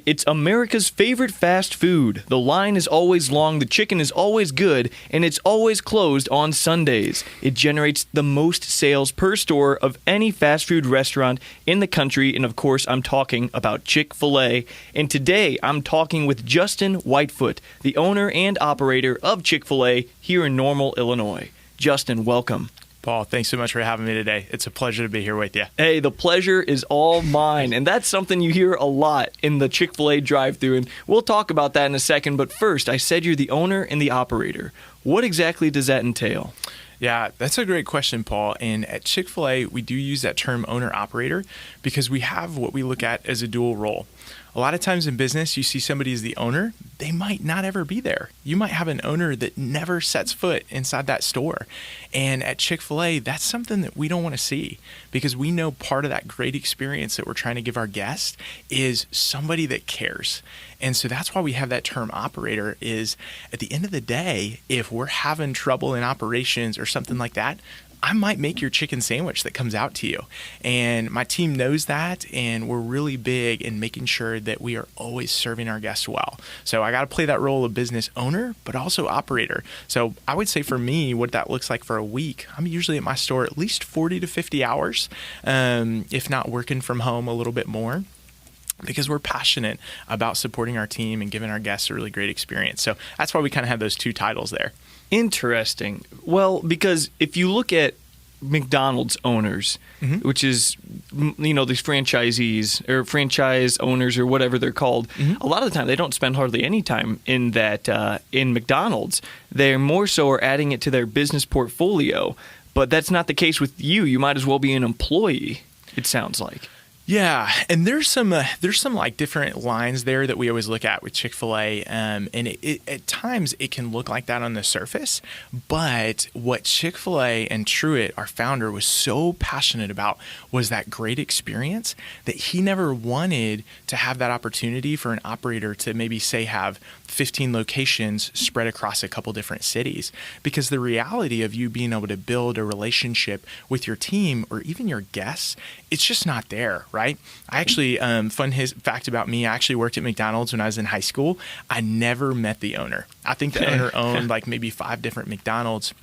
It's America's favorite fast food. The line is always long, the chicken is always good, and it's always closed on Sundays. It generates the most sales per store of any fast food restaurant in the country, and of course, I'm talking about Chick-Fil-A. And today, I'm talking with Justin Whitefoot, the owner and operator of Chick-Fil-A here in Normal, Illinois. Justin, welcome. Paul, thanks so much for having me today. It's a pleasure to be here with you. Hey, the pleasure is all mine, and that's something you hear a lot in the Chick-fil-A drive-thru, and we'll talk about that in a second, but first, I said you're the owner and the operator. What exactly does that entail? Yeah, that's a great question, Paul. And at Chick-fil-A, we do use that term owner-operator because we have what we look at as a dual role. A lot of times in business, you see somebody as the owner. They might not ever be there. You might have an owner that never sets foot inside that store. And at Chick-fil-A, that's something that we don't want to see because we know part of that great experience that we're trying to give our guests is somebody that cares. And so that's why we have that term operator is at the end of the day, if we're having trouble in operations or something like that, I might make your chicken sandwich that comes out to you. And my team knows that, and we're really big in making sure that we are always serving our guests well. So I got to play that role of business owner, but also operator. So I would say for me, what that looks like for a week, I'm usually at my store at least 40 to 50 hours, if not working from home a little bit more, because we're passionate about supporting our team and giving our guests a really great experience. So that's why we kind of have those two titles there. Interesting. Well, because if you look at McDonald's owners, which is, you know, these franchisees or franchise owners or whatever they're called, a lot of the time they don't spend hardly any time in that in McDonald's. They're more so are adding it to their business portfolio. But that's not the case with you. You might as well be an employee, it sounds like. Yeah, and there's some like different lines there that we always look at with Chick-fil-A, and it at times it can look like that on the surface, but what Chick-fil-A and Truett, our founder, was so passionate about was that great experience that he never wanted to have that opportunity for an operator to maybe say have 15 locations spread across a couple different cities, because the reality of you being able to build a relationship with your team or even your guests, it's just not there, right? I actually, fun fact about me, I actually worked at McDonald's when I was in high school. I never met the owner. I think the owner owned like maybe 5 different McDonald's.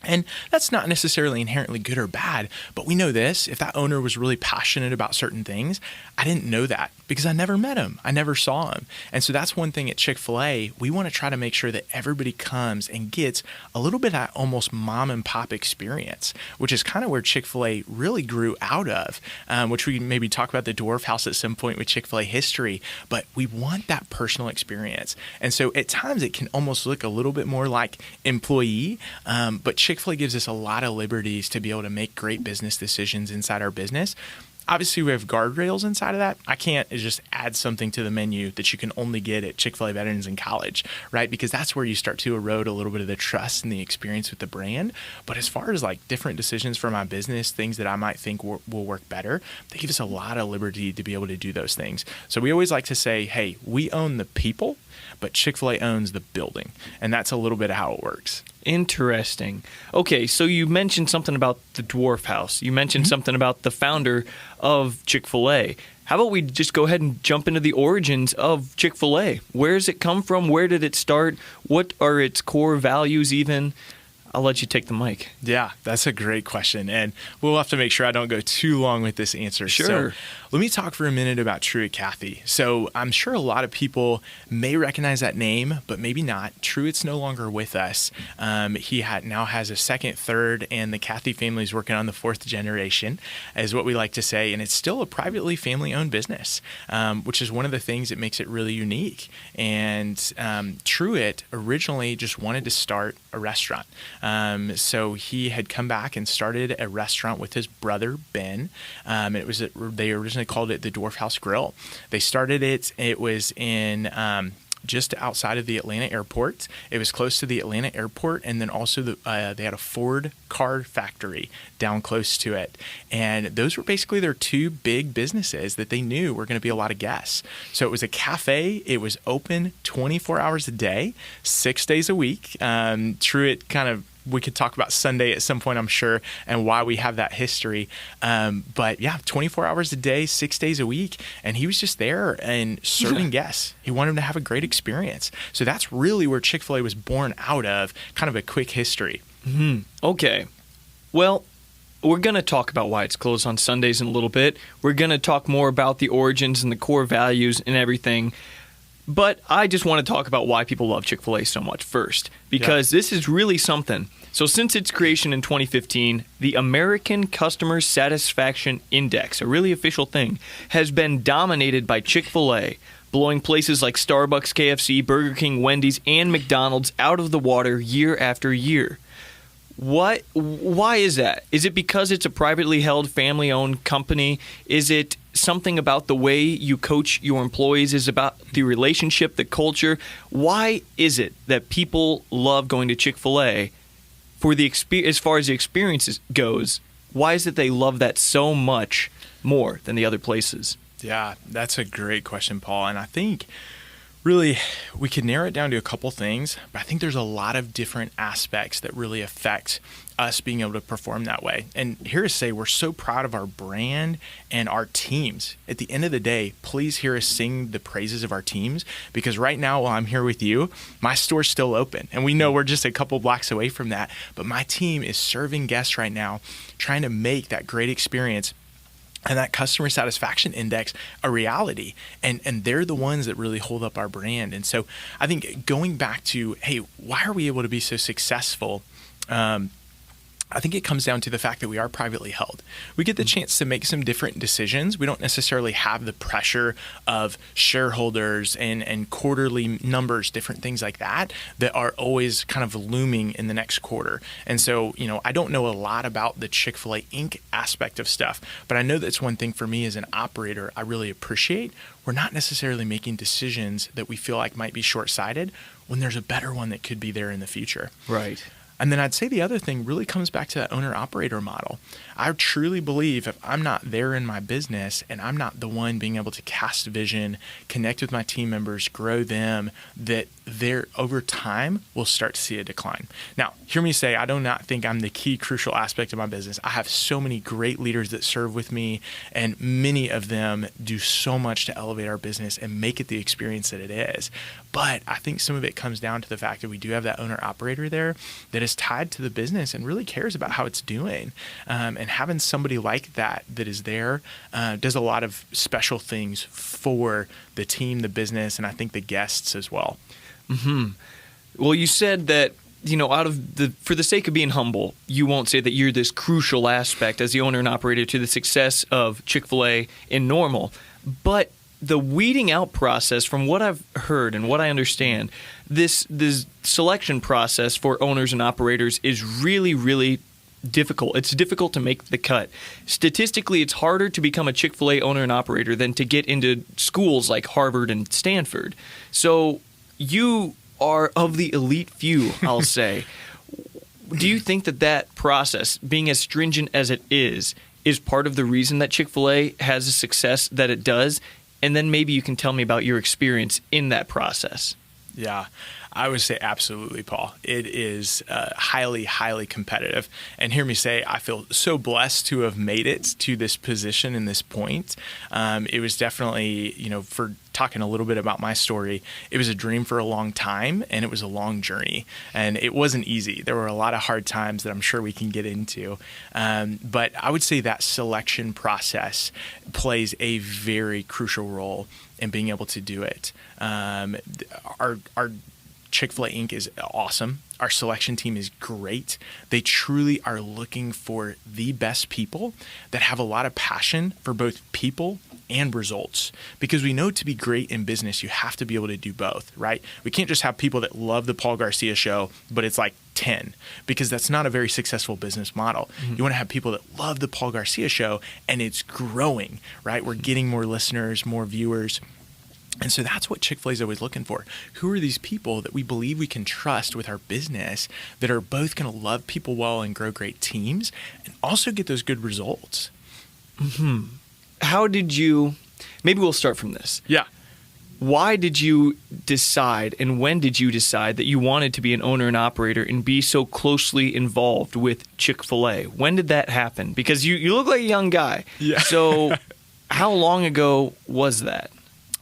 And that's not necessarily inherently good or bad, but we know this. If that owner was really passionate about certain things, I didn't know that because I never met him. I never saw him. And so that's one thing at Chick-fil-A. We want to try to make sure that everybody comes and gets a little bit of that almost mom and pop experience, which is kind of where Chick-fil-A really grew out of, which we maybe talk about the Dwarf House at some point with Chick-fil-A history, but we want that personal experience. And so at times it can almost look a little bit more like employee, but Chick-fil-A gives us a lot of liberties to be able to make great business decisions inside our business. Obviously, we have guardrails inside of that. I can't just add something to the menu that you can only get at Chick-fil-A Veterans in College, right? Because that's where you start to erode a little bit of the trust and the experience with the brand. But as far as like different decisions for my business, things that I might think will work better, they give us a lot of liberty to be able to do those things. So we always like to say, hey, we own the people, but Chick-fil-A owns the building. And that's a little bit of how it works. Interesting. Okay, so you mentioned something about the Dwarf House. You mentioned something about the founder of Chick-fil-A. How about we just go ahead and jump into the origins of Chick-fil-A? Where does it come from? Where did it start? What are its core values even? I'll let you take the mic. Yeah, that's a great question. And we'll have to make sure I don't go too long with this answer. Sure. So let me talk for a minute about Truett Cathy. So I'm sure a lot of people may recognize that name, but maybe not. Truett's no longer with us. He now has a second, third, and the Cathy family is working on the 4th generation, is what we like to say. And it's still a privately family-owned business, which is one of the things that makes it really unique. And Truett originally just wanted to start a restaurant. So he had come back and started a restaurant with his brother, Ben. They originally called it the Dwarf House Grill. They started it. It was in just outside of the Atlanta airport. It was close to the Atlanta airport, and then also they had a Ford car factory down close to it. And those were basically their two big businesses that they knew were going to be a lot of guests. So it was a cafe. It was open 24 hours a day, 6 days a week. Truett kind of we could talk about Sunday at some point, I'm sure, and why we have that history. But yeah, 24 hours a day, 6 days a week. And he was just there and serving guests. He wanted them to have a great experience. So that's really where Chick-fil-A was born out of, kind of a quick history. Okay. Well, we're going to talk about why it's closed on Sundays in a little bit. We're going to talk more about the origins and the core values and everything. But I just want to talk about why people love Chick-fil-A so much first, because this is really something. So since its creation in 2015, the American Customer Satisfaction Index, a really official thing, has been dominated by Chick-fil-A, blowing places like Starbucks, KFC, Burger King, Wendy's, and McDonald's out of the water year after year. Why is that? Is it because it's a privately held, family-owned company? Is it something about the way you coach your employees? Is it about the relationship, the culture? Why is it that people love going to Chick-fil-A for the as far as the experience goes? Why is it they love that so much more than the other places? Yeah, that's a great question, Paul. And I think really we could narrow it down to a couple things, but I think there's a lot of different aspects that really affect us being able to perform that way. And here to say we're so proud of our brand and our teams. At the end of the day, please hear us sing the praises of our teams, because right now while I'm here with you, my store's still open. And we know we're just a couple blocks away from that, but my team is serving guests right now, trying to make that great experience and that customer satisfaction index a reality. And they're the ones that really hold up our brand. And so I think going back to, hey, why are we able to be so successful? I think it comes down to the fact that we are privately held. We get the chance to make some different decisions. We don't necessarily have the pressure of shareholders and quarterly numbers, different things like that are always kind of looming in the next quarter. And so, I don't know a lot about the Chick-fil-A Inc. aspect of stuff, but I know that's one thing for me as an operator I really appreciate. We're not necessarily making decisions that we feel like might be short-sighted when there's a better one that could be there in the future. Right. And then I'd say the other thing really comes back to that owner-operator model. I truly believe if I'm not there in my business and I'm not the one being able to cast vision, connect with my team members, grow them, that there over time we'll start to see a decline. Now, hear me say, I do not think I'm the key crucial aspect of my business. I have so many great leaders that serve with me, and many of them do so much to elevate our business and make it the experience that it is. But I think some of it comes down to the fact that we do have that owner-operator there that is tied to the business and really cares about how it's doing. And having somebody like that is there does a lot of special things for the team, the business, and I think the guests as well. Well, you said that, for the sake of being humble, you won't say that you're this crucial aspect as the owner and operator to the success of Chick-fil-A in normal, but the weeding out process, from what I've heard and what I understand, this selection process for owners and operators is really, really difficult. It's difficult to make the cut. Statistically, it's harder to become a Chick-fil-A owner and operator than to get into schools like Harvard and Stanford. So you are of the elite few, I'll say. Do you think that process, being as stringent as it is part of the reason that Chick-fil-A has the success that it does? And then maybe you can tell me about your experience in that process. Yeah, I would say absolutely, Paul. It is highly, highly competitive. And hear me say, I feel so blessed to have made it to this position and this point. It was definitely, for talking a little bit about my story, it was a dream for a long time, and it was a long journey. And it wasn't easy. There were a lot of hard times that I'm sure we can get into. But I would say that selection process plays a very crucial role in being able to do it. Our Chick-fil-A Inc. is awesome. Our selection team is great. They truly are looking for the best people that have a lot of passion for both people and results, because we know to be great in business, you have to be able to do both, right? We can't just have people that love the Paul Garcia show, but it's like 10, because that's not a very successful business model. You want to have people that love the Paul Garcia show and it's growing, right? We're getting more listeners, more viewers. And so that's what Chick-fil-A is always looking for. Who are these people that we believe we can trust with our business that are both going to love people well and grow great teams and also get those good results? How did you, maybe we'll start from this. Yeah. why did you decide and when did you decide that you wanted to be an owner and operator and be so closely involved with Chick-fil-A? When did that happen? Because you look like a young guy. Yeah. So how long ago was that?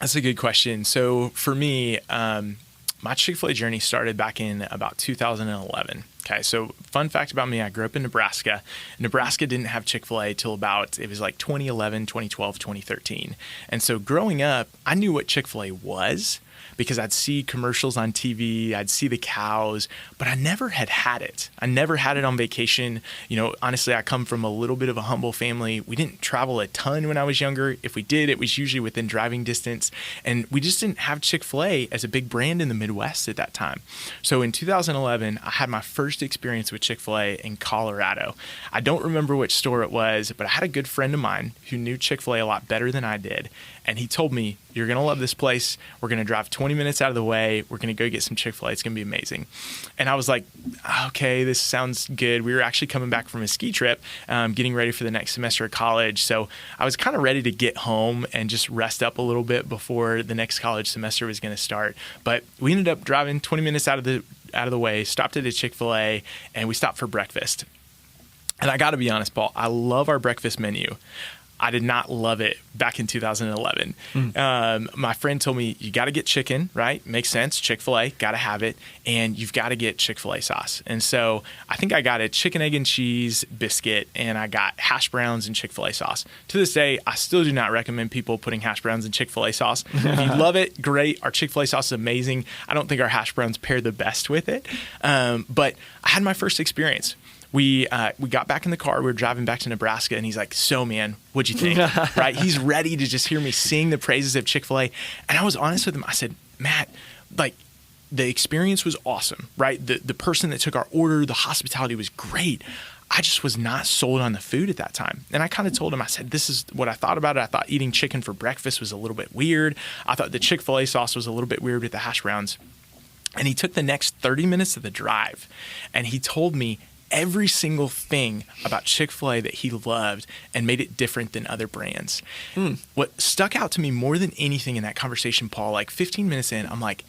That's a good question. So for me, my Chick-fil-A journey started back in about 2011. Okay, so fun fact about me, I grew up in Nebraska. Nebraska didn't have Chick-fil-A till about, it was like 2011, 2012, 2013. And so growing up, I knew what Chick-fil-A was because I'd see commercials on TV, I'd see the cows, but I never had it. I never had it on vacation. You know, honestly, I come from a little bit of a humble family. We didn't travel a ton when I was younger. If we did, it was usually within driving distance. And we just didn't have Chick-fil-A as a big brand in the Midwest at that time. So in 2011, I had my first experience with Chick-fil-A in Colorado. I don't remember which store it was, but I had a good friend of mine who knew Chick-fil-A a lot better than I did. And he told me, you're going to love this place. We're going to drive 20 minutes out of the way. We're going to go get some Chick-fil-A. It's going to be amazing. And I was like, okay, this sounds good. We were actually coming back from a ski trip, getting ready for the next semester of college. So I was kind of ready to get home and just rest up a little bit before the next college semester was going to start. But we ended up driving 20 minutes out of the way, stopped at a Chick-fil-A, and we stopped for breakfast. And I got to be honest, Paul, I love our breakfast menu. I did not love it back in 2011. My friend told me, you got to get chicken, right? Makes sense. Chick-fil-A, got to have it. And you've got to get Chick-fil-A sauce. And so I think I got a chicken, egg, and cheese biscuit, and I got hash browns and Chick-fil-A sauce. To this day, I still do not recommend people putting hash browns in Chick-fil-A sauce. If you love it, great. Our Chick-fil-A sauce is amazing. I don't think our hash browns pair the best with it. But I had my first experience. We got back in the car. We were driving back to Nebraska, and he's like, so, man, what'd you think? Right? He's ready to just hear me sing the praises of Chick-fil-A. And I was honest with him. I said, Matt, like, the experience was awesome, right? The person that took our order, the hospitality was great. I just was not sold on the food at that time. And I kind of told him, I said, this is what I thought about it. I thought eating chicken for breakfast was a little bit weird. I thought the Chick-fil-A sauce was a little bit weird with the hash browns. And he took the next 30 minutes of the drive, and he told me every single thing about Chick-fil-A that he loved and made it different than other brands. What stuck out to me more than anything in that conversation, Paul, like 15 minutes in, I'm like,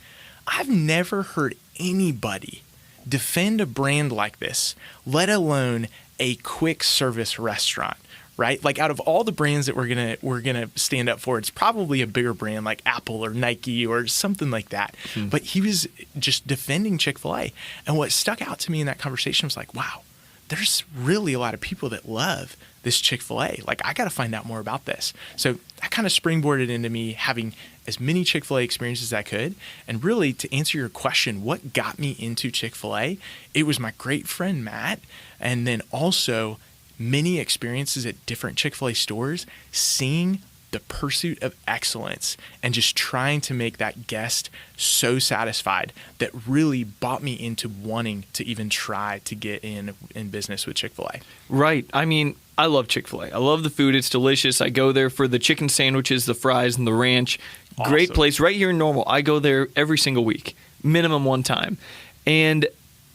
I've never heard anybody defend a brand like this, let alone a quick service restaurant. Right? Like out of all the brands that we're gonna stand up for, it's probably a bigger brand like Apple or Nike or something like that. But he was just defending Chick-fil-A. And what stuck out to me in that conversation was like, wow, there's really a lot of people that love this Chick-fil-A. Like, I got to find out more about this. So that kind of springboarded into me having as many Chick-fil-A experiences as I could. And really, to answer your question, what got me into Chick-fil-A? It was my great friend, Matt. And then also many experiences at different Chick-fil-A stores, seeing the pursuit of excellence and just trying to make that guest so satisfied that really brought me into wanting to even try to get in business with Chick-fil-A. Right. I mean, I love Chick-fil-A. I love the food. It's delicious. I go there for the chicken sandwiches, the fries, and the ranch. Awesome. Great place right here in Normal. I go there every single week, minimum one time. And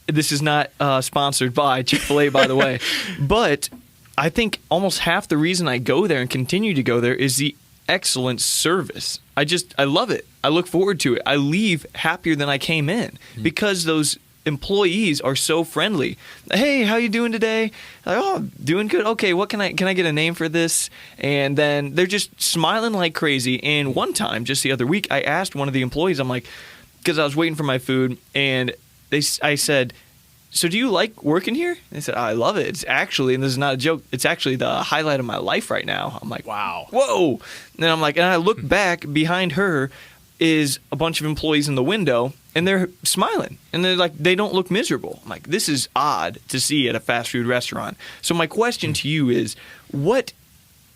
this is not sponsored by Chick-fil-A, by the way. But I think almost half the reason I go there and continue to go there is the excellent service. I love it. I look forward to it. I leave happier than I came in because those employees are so friendly. Hey, how you doing today? Like, oh, doing good. Okay, what can I get a name for this? And then they're just smiling like crazy. And one time, just the other week, I asked one of the employees, I'm like, because I was waiting for my food, and I said, so do you like working here? They said, I love it. It's actually, and this is not a joke, it's actually the highlight of my life right now. I'm like, wow. Whoa. And I'm like, and I look back, behind her is a bunch of employees in the window, and they're smiling. And they're like, they don't look miserable. I'm like, this is odd to see at a fast food restaurant. So my question to you is, what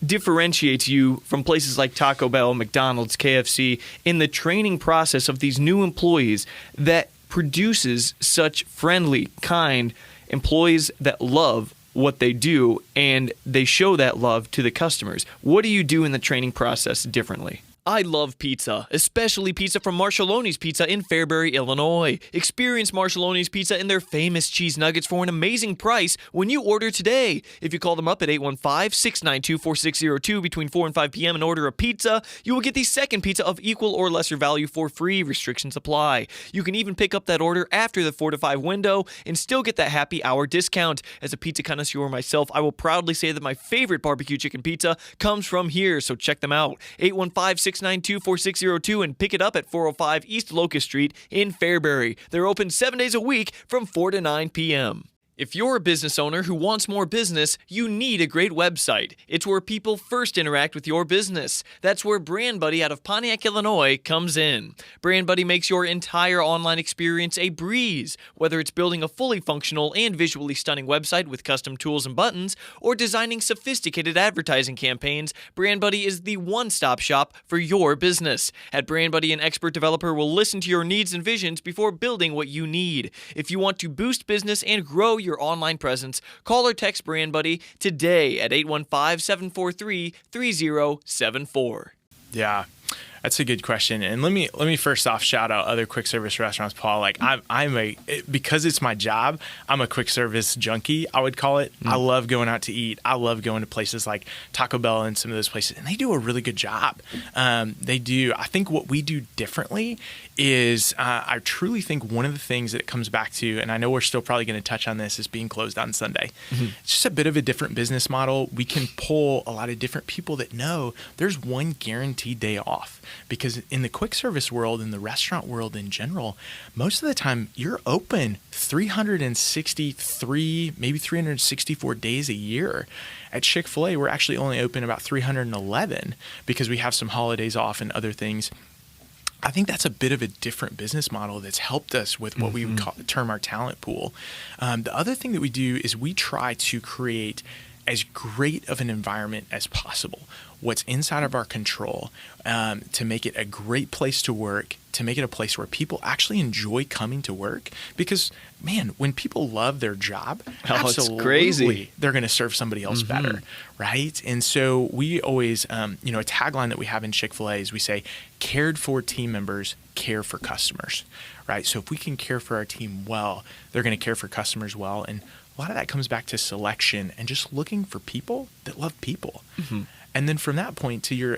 differentiates you from places like Taco Bell, McDonald's, KFC in the training process of these new employees that produces such friendly, kind employees that love what they do and they show that love to the customers? What do you do in the training process differently? I love pizza, especially pizza from Marchelloni's Pizza in Fairbury, Illinois. Experience Marchelloni's Pizza and their famous cheese nuggets for an amazing price when you order today. If you call them up at 815-692-4602 between 4 and 5 p.m. and order a pizza, you will get the second pizza of equal or lesser value for free. Restrictions apply. You can even pick up that order after the 4 to 5 window and still get that happy hour discount. As a pizza connoisseur myself, I will proudly say that my favorite barbecue chicken pizza comes from here, so check them out. 815-692-4602 and pick it up at 405 East Locust Street in Fairbury. They're open 7 days a week from 4 to 9 p.m. If you're a business owner who wants more business, you need a great website. It's where people first interact with your business. That's where Brand Buddy out of Pontiac, Illinois comes in. Brand Buddy makes your entire online experience a breeze. Whether it's building a fully functional and visually stunning website with custom tools and buttons, or designing sophisticated advertising campaigns, Brand Buddy is the one-stop shop for your business. At Brand Buddy, an expert developer will listen to your needs and visions before building what you need. If you want to boost business and grow your online presence, call or text Brand Buddy today at 815-743-3074. Yeah, that's a good question. And let me first off shout out other quick service restaurants, Paul. Like because it's my job, I'm a quick service junkie, I would call it. I love going out to eat. I love going to places like Taco Bell and some of those places, and they do a really good job. They do. I think what we do differently is I truly think one of the things that it comes back to, and I know we're still probably going to touch on this, is being closed on Sunday. It's just a bit of a different business model. We can pull a lot of different people that know there's one guaranteed day off. Because in the quick service world, in the restaurant world in general, most of the time you're open 363, maybe 364 days a year. At Chick-Fil-A, we're actually only open about 311 because we have some holidays off and other things. I think that's a bit of a different business model that's helped us with what we would term our talent pool. The other thing that we do is we try to create as great of an environment as possible. What's inside of our control, to make it a great place to work, to make it a place where people actually enjoy coming to work. Because, man, when people love their job, absolutely, it's crazy. They're going to serve somebody else better, right? And so we always, a tagline that we have in Chick-fil-A is we say, cared for team members, care for customers, right? So if we can care for our team well, they're going to care for customers well. And a lot of that comes back to selection and just looking for people that love people. And then from that point to your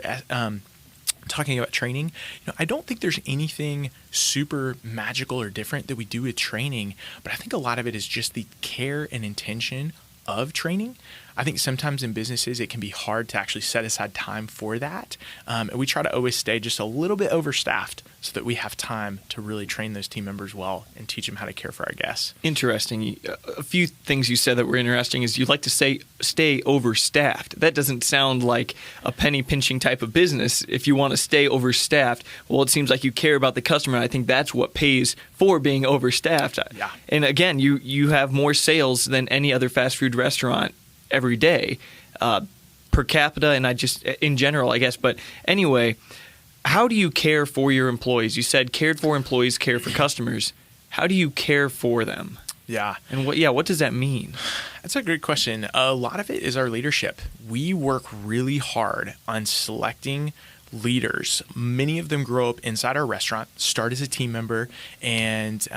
talking about training, I don't think there's anything super magical or different that we do with training, but I think a lot of it is just the care and intention of training. I think sometimes in businesses it can be hard to actually set aside time for that. And we try to always stay just a little bit overstaffed so that we have time to really train those team members well and teach them how to care for our guests. Interesting. A few things you said that were interesting is you'd like to say stay overstaffed. That doesn't sound like a penny pinching type of business. If you want to stay overstaffed, well, it seems like you care about the customer. I think that's what pays for being overstaffed. Yeah. And again, you have more sales than any other fast food restaurant every day, per capita, and I just in general, I guess. But anyway, how do you care for your employees? You said cared for employees, care for customers. How do you care for them? Yeah. And what does that mean? That's a great question. A lot of it is our leadership. We work really hard on selecting leaders. Many of them grow up inside our restaurant, start as a team member, and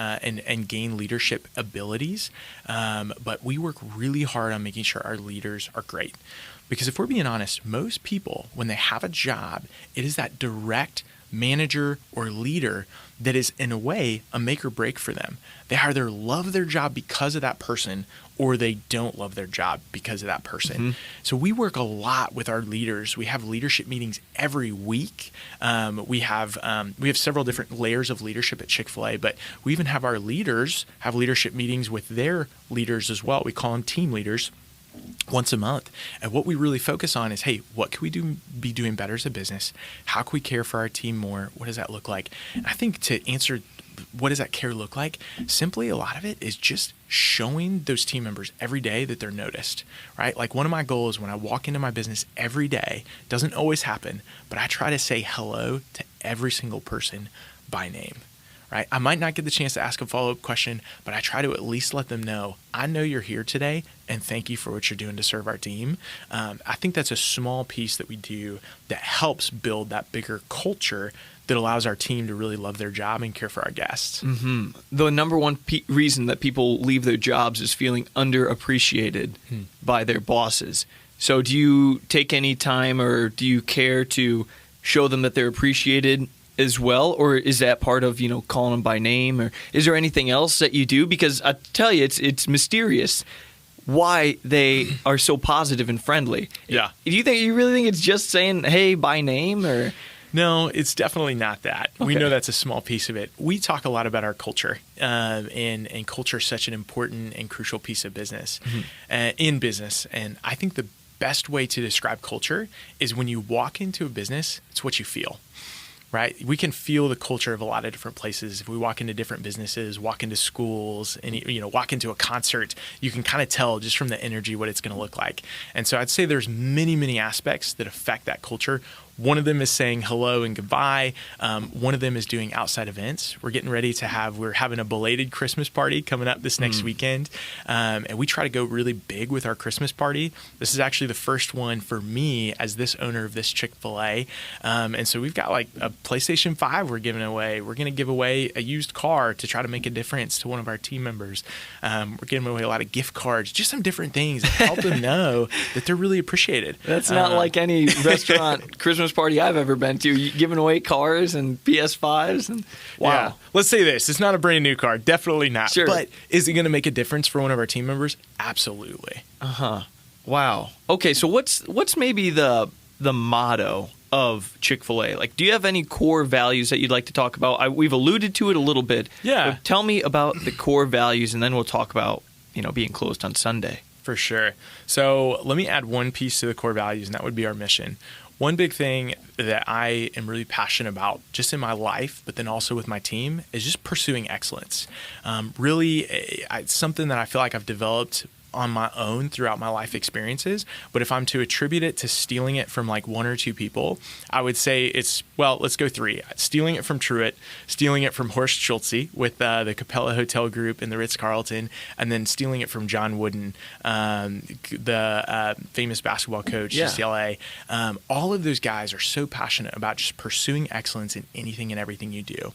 gain leadership abilities. But we work really hard on making sure our leaders are great. Because if we're being honest, most people, when they have a job, it is that direct manager or leader that is, in a way, a make or break for them. They either love their job because of that person or they don't love their job because of that person. So we work a lot with our leaders. We have leadership meetings every week. We have several different layers of leadership at Chick-fil-A, but we even have our leaders have leadership meetings with their leaders as well. We call them team leaders. Once a month. And what we really focus on is, hey, what can we be doing better as a business? How can we care for our team more? What does that look like? And I think to answer what does that care look like, simply a lot of it is just showing those team members every day that they're noticed, right? Like one of my goals when I walk into my business every day, doesn't always happen, but I try to say hello to every single person by name. right? I might not get the chance to ask a follow-up question, but I try to at least let them know, I know you're here today, and thank you for what you're doing to serve our team. I think that's a small piece that we do that helps build that bigger culture that allows our team to really love their job and care for our guests. Mm-hmm. The number one reason that people leave their jobs is feeling underappreciated by their bosses. So do you take any time, or do you care to show them that they're appreciated as well? Or is that part of, calling them by name? Or is there anything else that you do? Because I tell you, it's mysterious why they are so positive and friendly. Yeah. Do you really think it's just saying, hey, by name? Or... No, it's definitely not that. Okay. We know that's a small piece of it. We talk a lot about our culture, and culture is such an important and crucial piece of business, in business. And I think the best way to describe culture is when you walk into a business, it's what you feel. Right? We can feel the culture of a lot of different places. If we walk into different businesses, walk into schools, and walk into a concert, you can kind of tell just from the energy what it's going to look like. And so I'd say there's many, many aspects that affect that culture. One of them is saying hello and goodbye. One of them is doing outside events. We're having a belated Christmas party coming up this next weekend. And we try to go really big with our Christmas party. This is actually the first one for me as this owner of this Chick-Fil-A. And so we've got like a PlayStation 5 we're giving away. We're going to give away a used car to try to make a difference to one of our team members. We're giving away a lot of gift cards, just some different things that help them know that they're really appreciated. That's not like any restaurant Christmas party I've ever been to. You giving away cars and PS5s, and wow. Yeah. Let's say this: it's not a brand new car, definitely not. Sure. But is it going to make a difference for one of our team members? Absolutely. Wow. Okay, so what's maybe the motto of Chick-fil-A? Like, do you have any core values that you'd like to talk about? We've alluded to it a little bit. Yeah. But tell me about the core values, and then we'll talk about being closed on Sunday. For sure. So let me add one piece to the core values, and that would be our mission. One big thing that I am really passionate about just in my life, but then also with my team, is just pursuing excellence. It's something that I feel like I've developed on my own throughout my life experiences. But if I'm to attribute it to stealing it from like one or two people, I would say let's go three. Stealing it from Truett, stealing it from Horst Schulze with the Capella Hotel Group and the Ritz-Carlton, and then stealing it from John Wooden, the famous basketball coach, UCLA. All of those guys are so passionate about just pursuing excellence in anything and everything you do.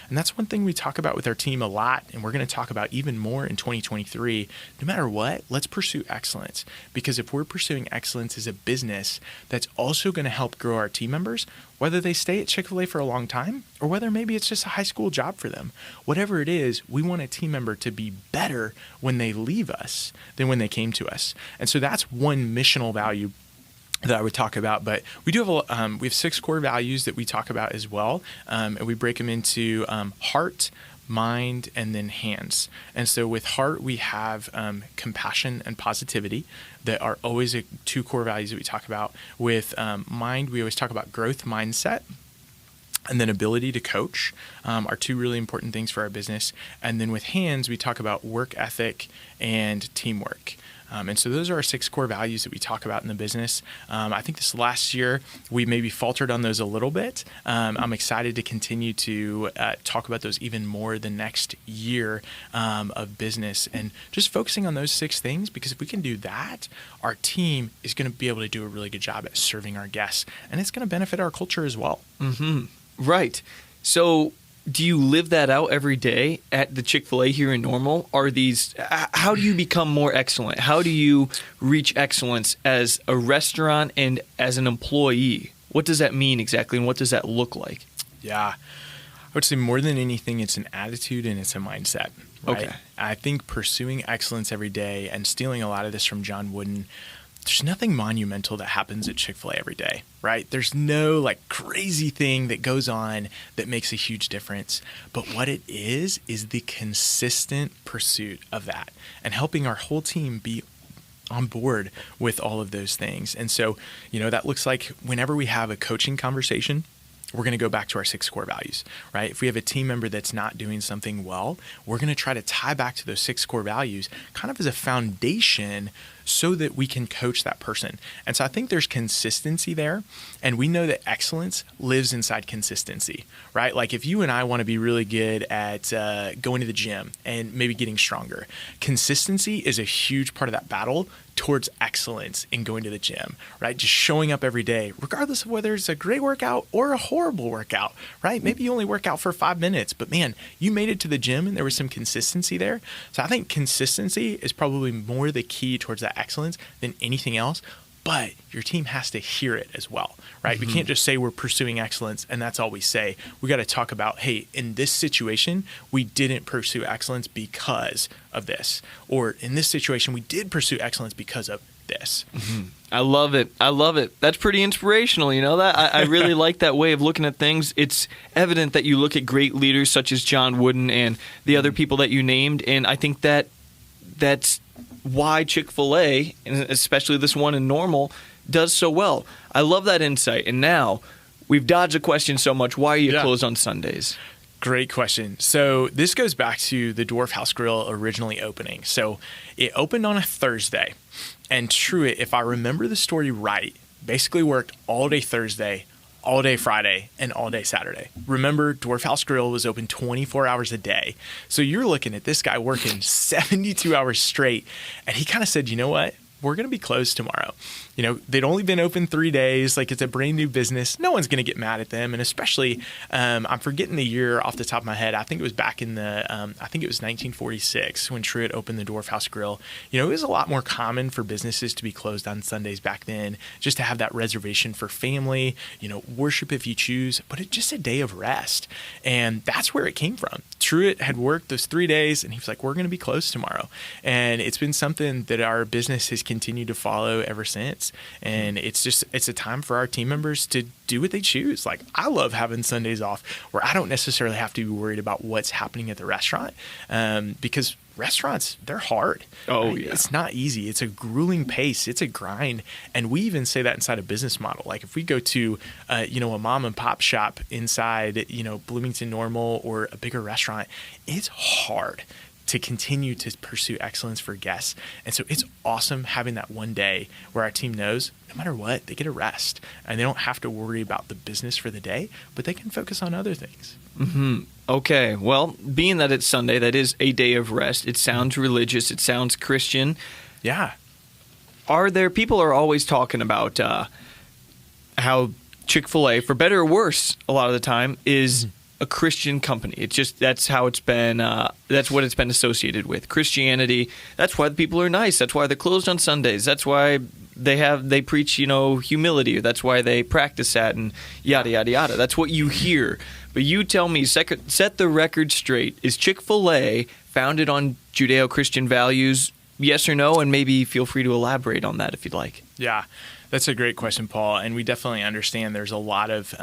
And that's one thing we talk about with our team a lot, and we're going to talk about even more in 2023. No matter what, let's pursue excellence, because if we're pursuing excellence as a business, that's also going to help grow our team members, whether they stay at Chick-fil-A for a long time or whether maybe it's just a high school job for them. Whatever it is, we want a team member to be better when they leave us than when they came to us. And so that's one missional value that I would talk about. But we do have we have 6 core values that we talk about as well, and we break them into heart, mind, and then hands. And so with heart, we have compassion and positivity that are always 2 core values that we talk about. With mind, we always talk about growth mindset. And then ability to coach are 2 really important things for our business. And then with hands, we talk about work ethic and teamwork. And so those are our 6 core values that we talk about in the business. I think this last year, we maybe faltered on those a little bit. I'm excited to continue to talk about those even more the next year of business, and just focusing on those 6 things, because if we can do that, our team is going to be able to do a really good job at serving our guests, and it's going to benefit our culture as well. Mm-hmm. Right. So do you live that out every day at the Chick-fil-A here in Normal? How do you become more excellent? How do you reach excellence as a restaurant and as an employee? What does that mean exactly, and what does that look like? Yeah. I would say more than anything, it's an attitude and it's a mindset. Right? Okay. I think pursuing excellence every day, and stealing a lot of this from John Wooden, there's nothing monumental that happens at Chick-fil-A every day, right? There's no like crazy thing that goes on that makes a huge difference. But what it is the consistent pursuit of that, and helping our whole team be on board with all of those things. And so, that looks like whenever we have a coaching conversation, we're going to go back to our 6 core values, right? If we have a team member that's not doing something well, we're going to try to tie back to those 6 core values kind of as a foundation, so that we can coach that person. And so I think there's consistency there. And we know that excellence lives inside consistency, right? Like if you and I want to be really good at going to the gym and maybe getting stronger, consistency is a huge part of that battle towards excellence in going to the gym, right? Just showing up every day, regardless of whether it's a great workout or a horrible workout, right? Maybe you only work out for 5 minutes, but man, you made it to the gym and there was some consistency there. So I think consistency is probably more the key towards that excellence than anything else. But your team has to hear it as well, right? We can't just say we're pursuing excellence and that's all we say. We got to talk about, hey, in this situation, we didn't pursue excellence because of this. Or in this situation, we did pursue excellence because of this. I love it. I love it. That's pretty inspirational. You know that? I really like that way of looking at things. It's evident that you look at great leaders such as John Wooden and the other people that you named, and I think that's why Chick-fil-A, and especially this one in Normal, does so well. I love that insight. And now, we've dodged a question so much. Why are you closed on Sundays? Great question. So this goes back to the Dwarf House Grill originally opening. So it opened on a Thursday. And Truett, if I remember the story right, basically worked all day Thursday, all day Friday, and all day Saturday. Remember, Dwarf House Grill was open 24 hours a day. So you're looking at this guy working 72 hours straight. And he kind of said, you know what? We're going to be closed tomorrow. You know, they'd only been open 3 days. Like, it's a brand new business. No one's going to get mad at them. And especially, I'm forgetting the year off the top of my head. I think it was back in the, I think it was 1946 when Truett opened the Dwarf House Grill. You know, it was a lot more common for businesses to be closed on Sundays back then, just to have that reservation for family, you know, worship if you choose, but it's just a day of rest. And that's where it came from. Truett had worked those 3 days and he was like, we're going to be closed tomorrow. And it's been something that our business has continued to follow ever since. And it's a time for our team members to do what they choose. Like, I love having Sundays off where I don't necessarily have to be worried about what's happening at the restaurant, because restaurants, they're hard. Oh, right? yeah. It's not easy. It's a grueling pace. It's a grind. And we even say that inside a business model. Like if we go to, a mom and pop shop inside, Bloomington Normal or a bigger restaurant, it's hard to continue to pursue excellence for guests. And so it's awesome having that one day where our team knows no matter what, they get a rest and they don't have to worry about the business for the day, but they can focus on other things. Mm-hmm. Okay. Well, being that it's Sunday, that is a day of rest. It sounds religious. It sounds Christian. Yeah. People are always talking about how Chick-fil-A, for better or worse, a lot of the time, is a Christian company. It's just, that's how it's been, that's what it's been associated with. Christianity, that's why the people are nice. That's why they're closed on Sundays. That's why they preach, humility. That's why they practice that and yada, yada, yada. That's what you hear. But you tell me, set the record straight. Is Chick-fil-A founded on Judeo-Christian values? Yes or no? And maybe feel free to elaborate on that if you'd like. Yeah, that's a great question, Paul. And we definitely understand there's a lot of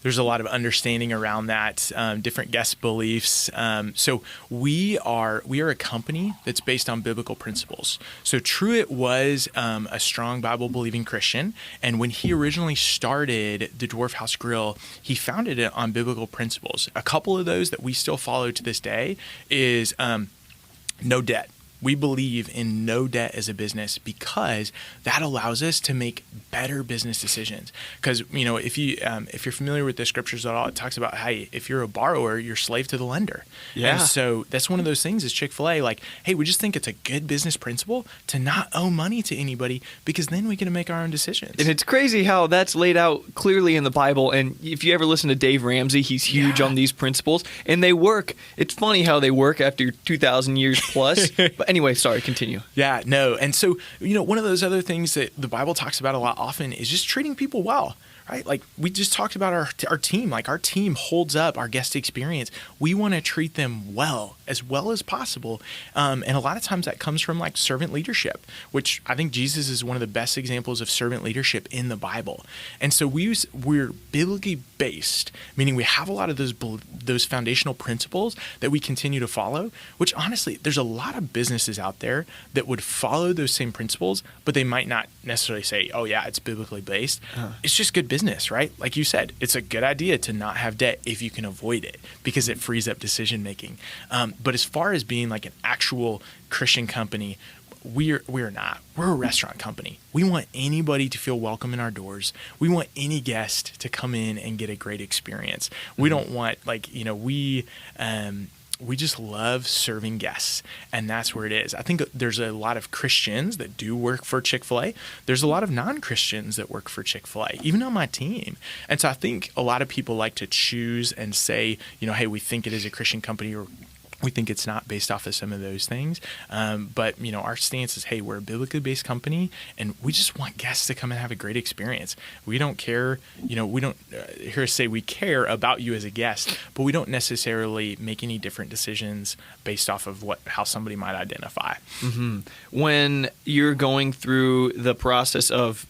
understanding around that, different guest beliefs. So we are a company that's based on biblical principles. So Truett was a strong Bible-believing Christian, and when he originally started the Dwarf House Grill, he founded it on biblical principles. A couple of those that we still follow to this day is no debt. We believe in no debt as a business because that allows us to make better business decisions. Because, if you're familiar with the scriptures at all, it talks about how if you're a borrower, you're slave to the lender. Yeah. And so that's one of those things is Chick-fil-A, like, hey, we just think it's a good business principle to not owe money to anybody because then we get to make our own decisions. And it's crazy how that's laid out clearly in the Bible. And if you ever listen to Dave Ramsey, he's huge on these principles. And they work. It's funny how they work after 2,000 years plus. But anyway, sorry, continue. Yeah, no. And so, one of those other things that the Bible talks about a lot often is just treating people well, right? Like we just talked about our team, like our team holds up our guest experience. We want to treat them well as possible. And a lot of times that comes from like servant leadership, which I think Jesus is one of the best examples of servant leadership in the Bible. And so we're biblically based, meaning we have a lot of those foundational principles that we continue to follow, which honestly, there's a lot of businesses out there that would follow those same principles, but they might not necessarily say, oh yeah, it's biblically based. It's just good business, right? Like you said, it's a good idea to not have debt if you can avoid it because it frees up decision making. But as far as being like an actual Christian company, we're not. We're a restaurant company. We want anybody to feel welcome in our doors. We want any guest to come in and get a great experience. We don't want we just love serving guests, and that's where it is. I think there's a lot of Christians that do work for Chick-fil-A. There's a lot of non-Christians that work for Chick-fil-A, even on my team. And so I think a lot of people like to choose and say, hey, we think it is a Christian company, or we think it's not, based off of some of those things. But our stance is, hey, we're a biblically based company, and we just want guests to come and have a great experience. We don't care, we don't here to say we care about you as a guest, but we don't necessarily make any different decisions based off of how somebody might identify. Mm-hmm. When you're going through the process of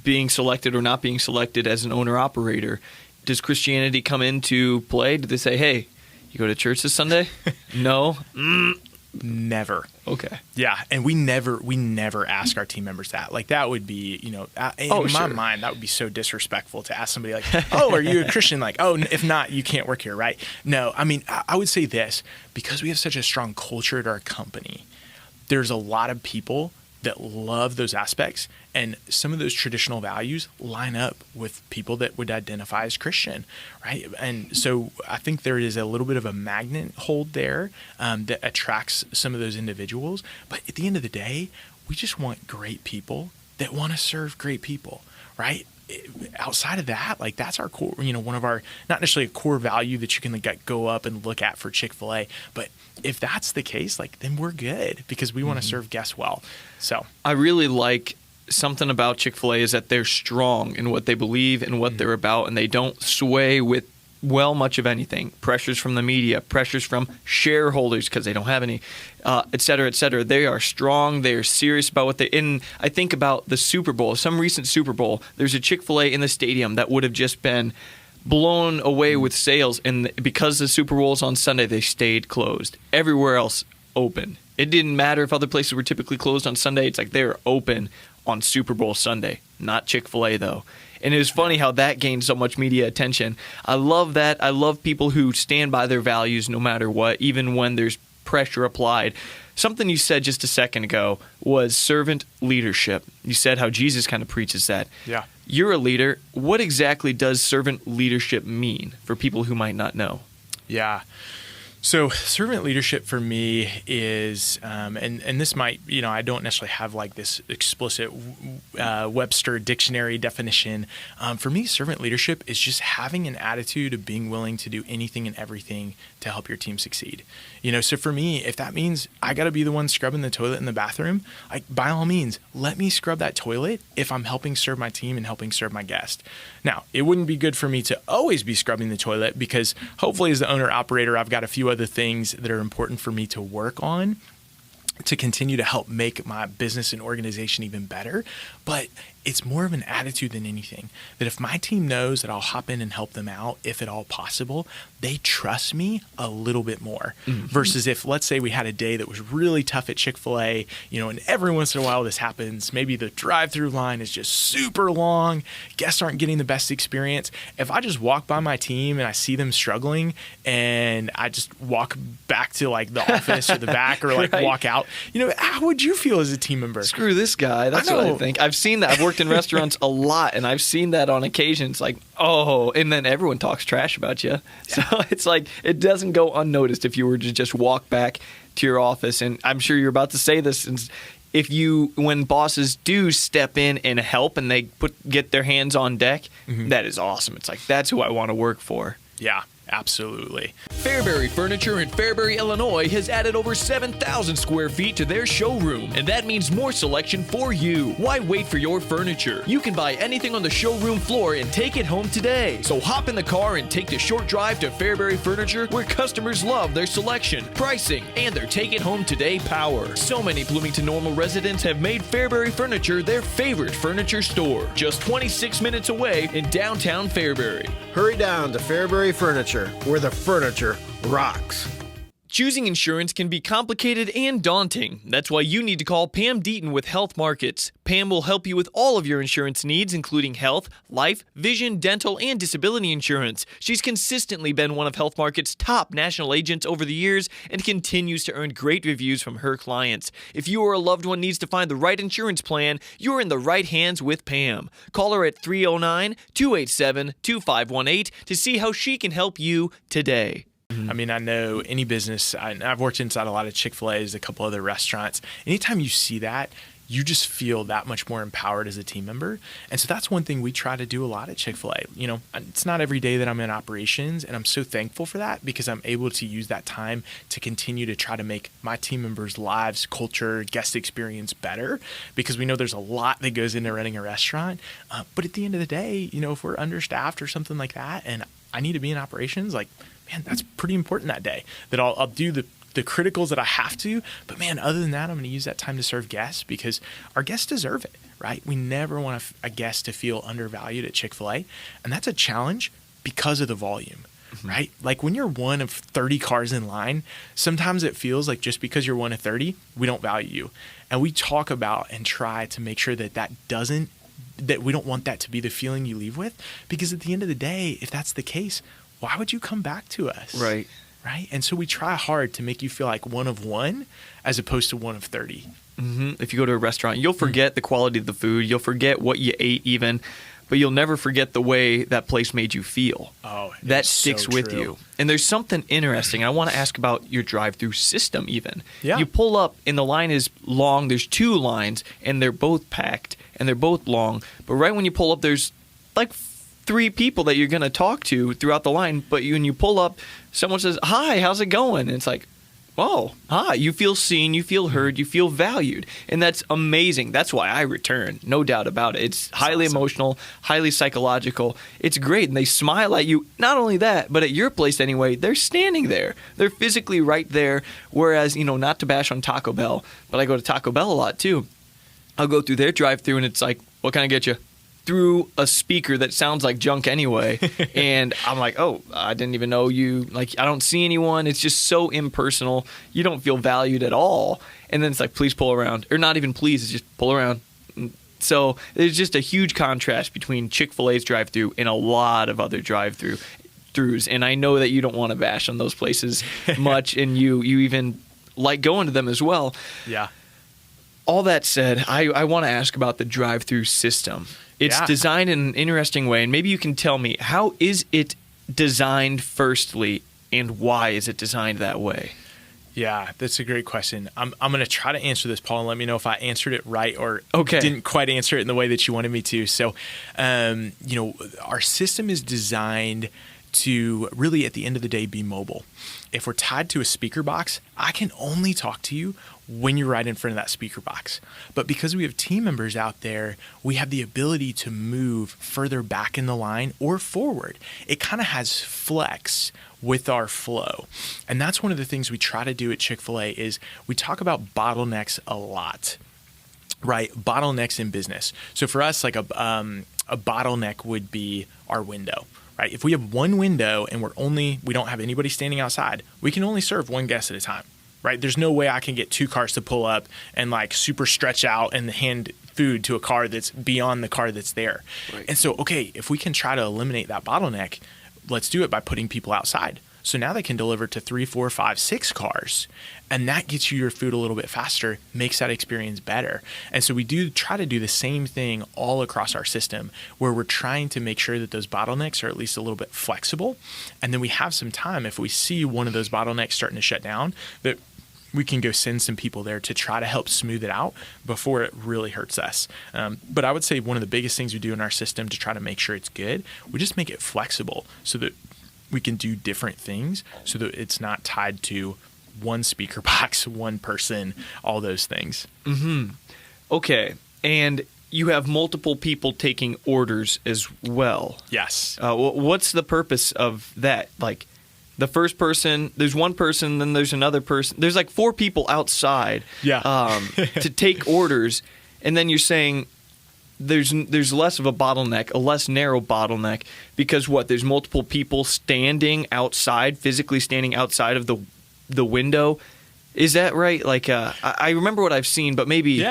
being selected or not being selected as an owner-operator, does Christianity come into play? Do they say, hey, you go to church this Sunday? No? Never. Okay. Yeah, and we never ask our team members that. Like, that would be, in my mind, that would be so disrespectful to ask somebody like, oh, are you a Christian? Like, oh, if not, you can't work here, right? No, I mean, I would say this, because we have such a strong culture at our company, there's a lot of people that love those aspects, and some of those traditional values line up with people that would identify as Christian, right? And so I think there is a little bit of a magnet hold there that attracts some of those individuals. But at the end of the day, we just want great people that want to serve great people, right? Outside of that, like, that's our core, one of our, not necessarily a core value that you can go up and look at for Chick-fil-A, but if that's the case, like, then we're good, because we want to serve guests well. So I really like something about Chick-fil-A is that they're strong in what they believe and what they're about, and they don't sway with much of anything. Pressures from the media, pressures from shareholders because they don't have any, et cetera, et cetera. They are strong. They are serious about what they. And I think about the Super Bowl, some recent Super Bowl. There's a Chick-fil-A in the stadium that would have just been blown away with sales, and because the Super Bowl is on Sunday, they stayed closed. Everywhere else open. It didn't matter if other places were typically closed on Sunday. It's like they're open on Super Bowl Sunday. Not Chick-fil-A, though. And it was funny how that gained so much media attention. I love that. I love people who stand by their values no matter what, even when there's pressure applied. Something you said just a second ago was servant leadership. You said how Jesus kind of preaches that. Yeah. You're a leader. What exactly does servant leadership mean for people who might not know? Yeah. So servant leadership for me is, and this might, I don't necessarily have like this explicit Webster dictionary definition. For me, servant leadership is just having an attitude of being willing to do anything and everything to help your team succeed. So for me, if that means I got to be the one scrubbing the toilet in the bathroom, like, by all means, let me scrub that toilet if I'm helping serve my team and helping serve my guest. Now, it wouldn't be good for me to always be scrubbing the toilet, because hopefully as the owner operator, I've got a few other things that are important for me to work on to continue to help make my business and organization even better. But it's more of an attitude than anything, that if my team knows that I'll hop in and help them out, if at all possible, they trust me a little bit more. Versus if, let's say, we had a day that was really tough at Chick-fil-A, and every once in a while this happens, maybe the drive-through line is just super long, guests aren't getting the best experience. If I just walk by my team and I see them struggling, and I just walk back to like the office or the back, or like walk out, how would you feel as a team member? Screw this guy. That's what I think. I've seen that. I've worked in restaurants a lot, and I've seen that on occasion. It's like, oh, and then everyone talks trash about you. So it's like, it doesn't go unnoticed if you were to just walk back to your office. And I'm sure you're about to say this. And when bosses do step in and help, and they get their hands on deck, that is awesome. It's like, that's who I want to work for. Yeah. Absolutely. Fairbury Furniture in Fairbury, Illinois has added over 7,000 square feet to their showroom, and that means more selection for you. Why wait for your furniture? You can buy anything on the showroom floor and take it home today. So hop in the car and take the short drive to Fairbury Furniture, where customers love their selection, pricing, and their take-it-home-today power. So many Bloomington Normal residents have made Fairbury Furniture their favorite furniture store, just 26 minutes away in downtown Fairbury. Hurry down to Fairbury Furniture, where the furniture rocks. Choosing insurance can be complicated and daunting. That's why you need to call Pam Deaton with Health Markets. Pam will help you with all of your insurance needs, including health, life, vision, dental, and disability insurance. She's consistently been one of Health Markets' top national agents over the years and continues to earn great reviews from her clients. If you or a loved one needs to find the right insurance plan, you're in the right hands with Pam. Call her at 309-287-2518 to see how she can help you today. I mean, I know any business, I've worked inside a lot of Chick-Fil-A's, a couple other restaurants. Anytime you see that, you just feel that much more empowered as a team member. And so that's one thing we try to do a lot at Chick-fil-A. You know, it's not every day that I'm in operations, and I'm so thankful for that because I'm able to use that time to continue to try to make my team members' lives, culture, guest experience better, because we know there's a lot that goes into running a restaurant. But at the end of the day, you know, if we're understaffed or something like that, and I need to be in operations, like, man, that's pretty important that day, that I'll do the criticals that I have to. But man, other than that, I'm going to use that time to serve guests because our guests deserve it, right? We never want a guest to feel undervalued at Chick-fil-A. And that's a challenge because of the volume, right? Like when you're one of 30 cars in line, sometimes it feels like just because you're one of 30, we don't value you. And we talk about and try to make sure that we don't want that to be the feeling you leave with, because at the end of the day, if that's the case, why would you come back to us? Right. Right. And so we try hard to make you feel like one of one as opposed to one of 30. If you go to a restaurant, you'll forget the quality of the food. You'll forget what you ate even, but you'll never forget the way that place made you feel. Oh, that sticks so with true. you. And there's something interesting. I want to ask about your drive-through system even. Yeah. You pull up and the line is long. There's two lines and they're both packed and they're both long. But right when you pull up, there's like 3 people that you're going to talk to throughout the line, but when you pull up, someone says, "Hi, how's it going?" And it's like, "Oh, hi." You feel seen, you feel heard, you feel valued. And that's amazing. That's why I return, no doubt about it. It's highly emotional, highly psychological. It's great. And they smile at you. Not only that, but at your place anyway, they're standing there. They're physically right there. Whereas, you know, not to bash on Taco Bell, but I go to Taco Bell a lot too. I'll go through their drive-through and it's like, "What can I get you?" Through a speaker that sounds like junk anyway. And I'm like, "Oh, I didn't even know you." Like, I don't see anyone. It's just so impersonal. You don't feel valued at all. And then it's like, "Please pull around." Or not even please, it's just pull around. So there's just a huge contrast between Chick-fil-A's drive-thru and a lot of other drive-thrus. And I know that you don't want to bash on those places much. And you even like going to them as well. Yeah. All that said, I want to ask about the drive-thru system. It's designed in an interesting way, and maybe you can tell me, how is it designed firstly, and why is it designed that way? Yeah, that's a great question. I'm going to try to answer this, Paul, and let me know if I answered it right or Okay. didn't quite answer it in the way that you wanted me to. So, you know, our system is designed to really, at the end of the day, be mobile. If we're tied to a speaker box, I can only talk to you when you're right in front of that speaker box. But because we have team members out there, we have the ability to move further back in the line or forward. It kind of has flex with our flow. And that's one of the things we try to do at Chick-fil-A is we talk about bottlenecks a lot, right? Bottlenecks in business. So for us, like a bottleneck would be our window. Right? If we have one window and we don't have anybody standing outside, we can only serve one guest at a time, right? There's no way I can get 2 cars to pull up and like super stretch out and hand food to a car that's beyond the car that's there. Right. And so, okay, if we can try to eliminate that bottleneck, let's do it by putting people outside. So now they can deliver to 3, 4, 5, 6 cars, and that gets you your food a little bit faster, makes that experience better. And so we do try to do the same thing all across our system, where we're trying to make sure that those bottlenecks are at least a little bit flexible. And then we have some time, if we see one of those bottlenecks starting to shut down, that we can go send some people there to try to help smooth it out before it really hurts us. But I would say one of the biggest things we do in our system to try to make sure it's good, we just make it flexible so that we can do different things so that it's not tied to one speaker box, one person, all those things. Mm-hmm. Okay. And you have multiple people taking orders as well. Yes. What's the purpose of that? Like, the first person, there's one person, then there's another person. There's like 4 people outside to take orders. And then you're saying there's less of a bottleneck, a less narrow bottleneck, because what? There's multiple people standing outside, physically standing outside of the the window. Is that right? Like, I remember what I've seen, but maybe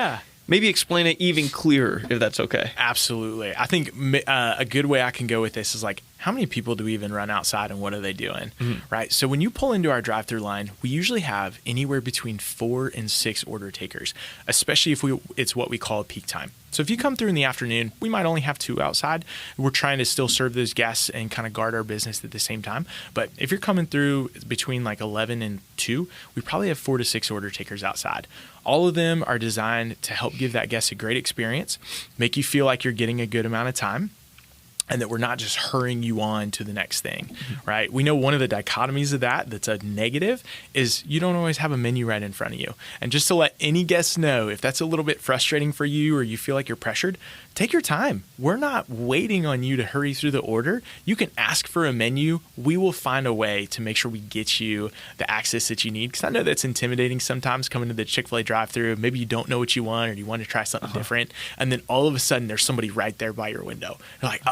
explain it even clearer if that's okay. Absolutely. I think a good way I can go with this is like, how many people do we even run outside and what are they doing? Right? So when you pull into our drive-through line, we usually have anywhere between 4 and 6 order takers, especially if it's what we call a peak time. So if you come through in the afternoon, we might only have 2 outside. We're trying to still serve those guests and kind of guard our business at the same time. But if you're coming through between like 11 and 2, we probably have 4 to 6 order takers outside. All of them are designed to help give that guest a great experience, make you feel like you're getting a good amount of time, and that we're not just hurrying you on to the next thing, right? We know one of the dichotomies of that's a negative is you don't always have a menu right in front of you. And just to let any guest know, if that's a little bit frustrating for you or you feel like you're pressured, take your time. We're not waiting on you to hurry through the order. You can ask for a menu. We will find a way to make sure we get you the access that you need. Because I know that's intimidating sometimes coming to the Chick-Fil-A drive-thru. Maybe you don't know what you want or you want to try something different. And then all of a sudden there's somebody right there by your window. You're like,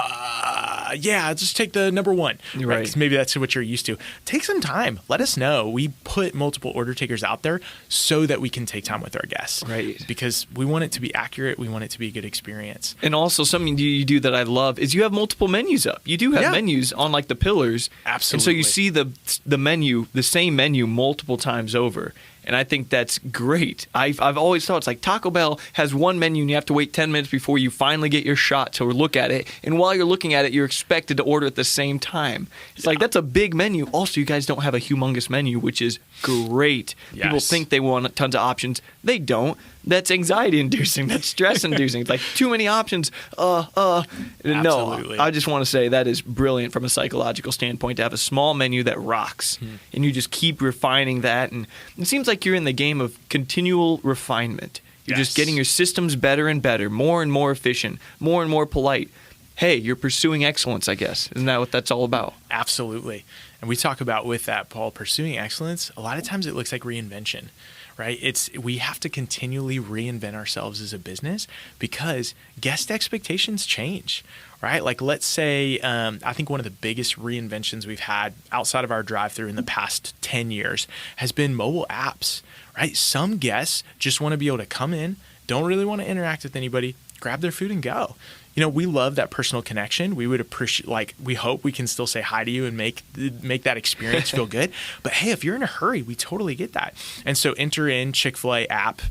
yeah, just take the number 1. Right? 'Cause maybe that's what you're used to. Take some time. Let us know. We put multiple order takers out there so that we can take time with our guests. Right. Because we want it to be accurate. We want it to be a good experience. And also something you do that I love is you have multiple menus up. You do have menus on like the pillars. Absolutely. And so you see the menu, the same menu multiple times over. And I think that's great. I've always thought it's like Taco Bell has one menu and you have to wait 10 minutes before you finally get your shot to look at it. And while you're looking at it, you're expected to order at the same time. It's like that's a big menu. Also, you guys don't have a humongous menu, which is great. Yes. People think they want tons of options. They don't. That's anxiety inducing. That's stress inducing. It's like too many options. Absolutely. No, I just want to say that is brilliant from a psychological standpoint to have a small menu that rocks and you just keep refining that. And it seems like you're in the game of continual refinement. You're just getting your systems better and better, more and more efficient, more and more polite. Hey, you're pursuing excellence, I guess. Isn't that what that's all about? Absolutely. And we talk about with that, Paul, pursuing excellence, a lot of times it looks like reinvention. Right? We have to continually reinvent ourselves as a business because guest expectations change, right? Like let's say, I think one of the biggest reinventions we've had outside of our drive-thru in the past 10 years has been mobile apps, right? Some guests just want to be able to come in, don't really want to interact with anybody, grab their food and go. You know, we love that personal connection. We would appreciate, we hope we can still say hi to you and make that experience feel good. But hey, if you're in a hurry, we totally get that. And so enter in Chick-fil-A app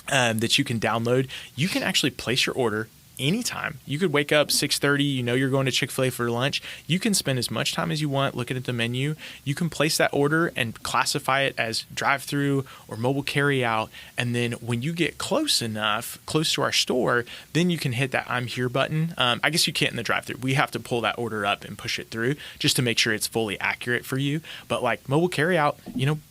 that you can download. You can actually place your order anytime. You could wake up 6:30, you know you're going to Chick-fil-A for lunch. You can spend as much time as you want looking at the menu. You can place that order and classify it as drive-through or mobile carry-out. And then when you get close to our store, then you can hit that I'm here button. I guess you can't in the drive-through. We have to pull that order up and push it through just to make sure it's fully accurate for you. But like mobile carry-out,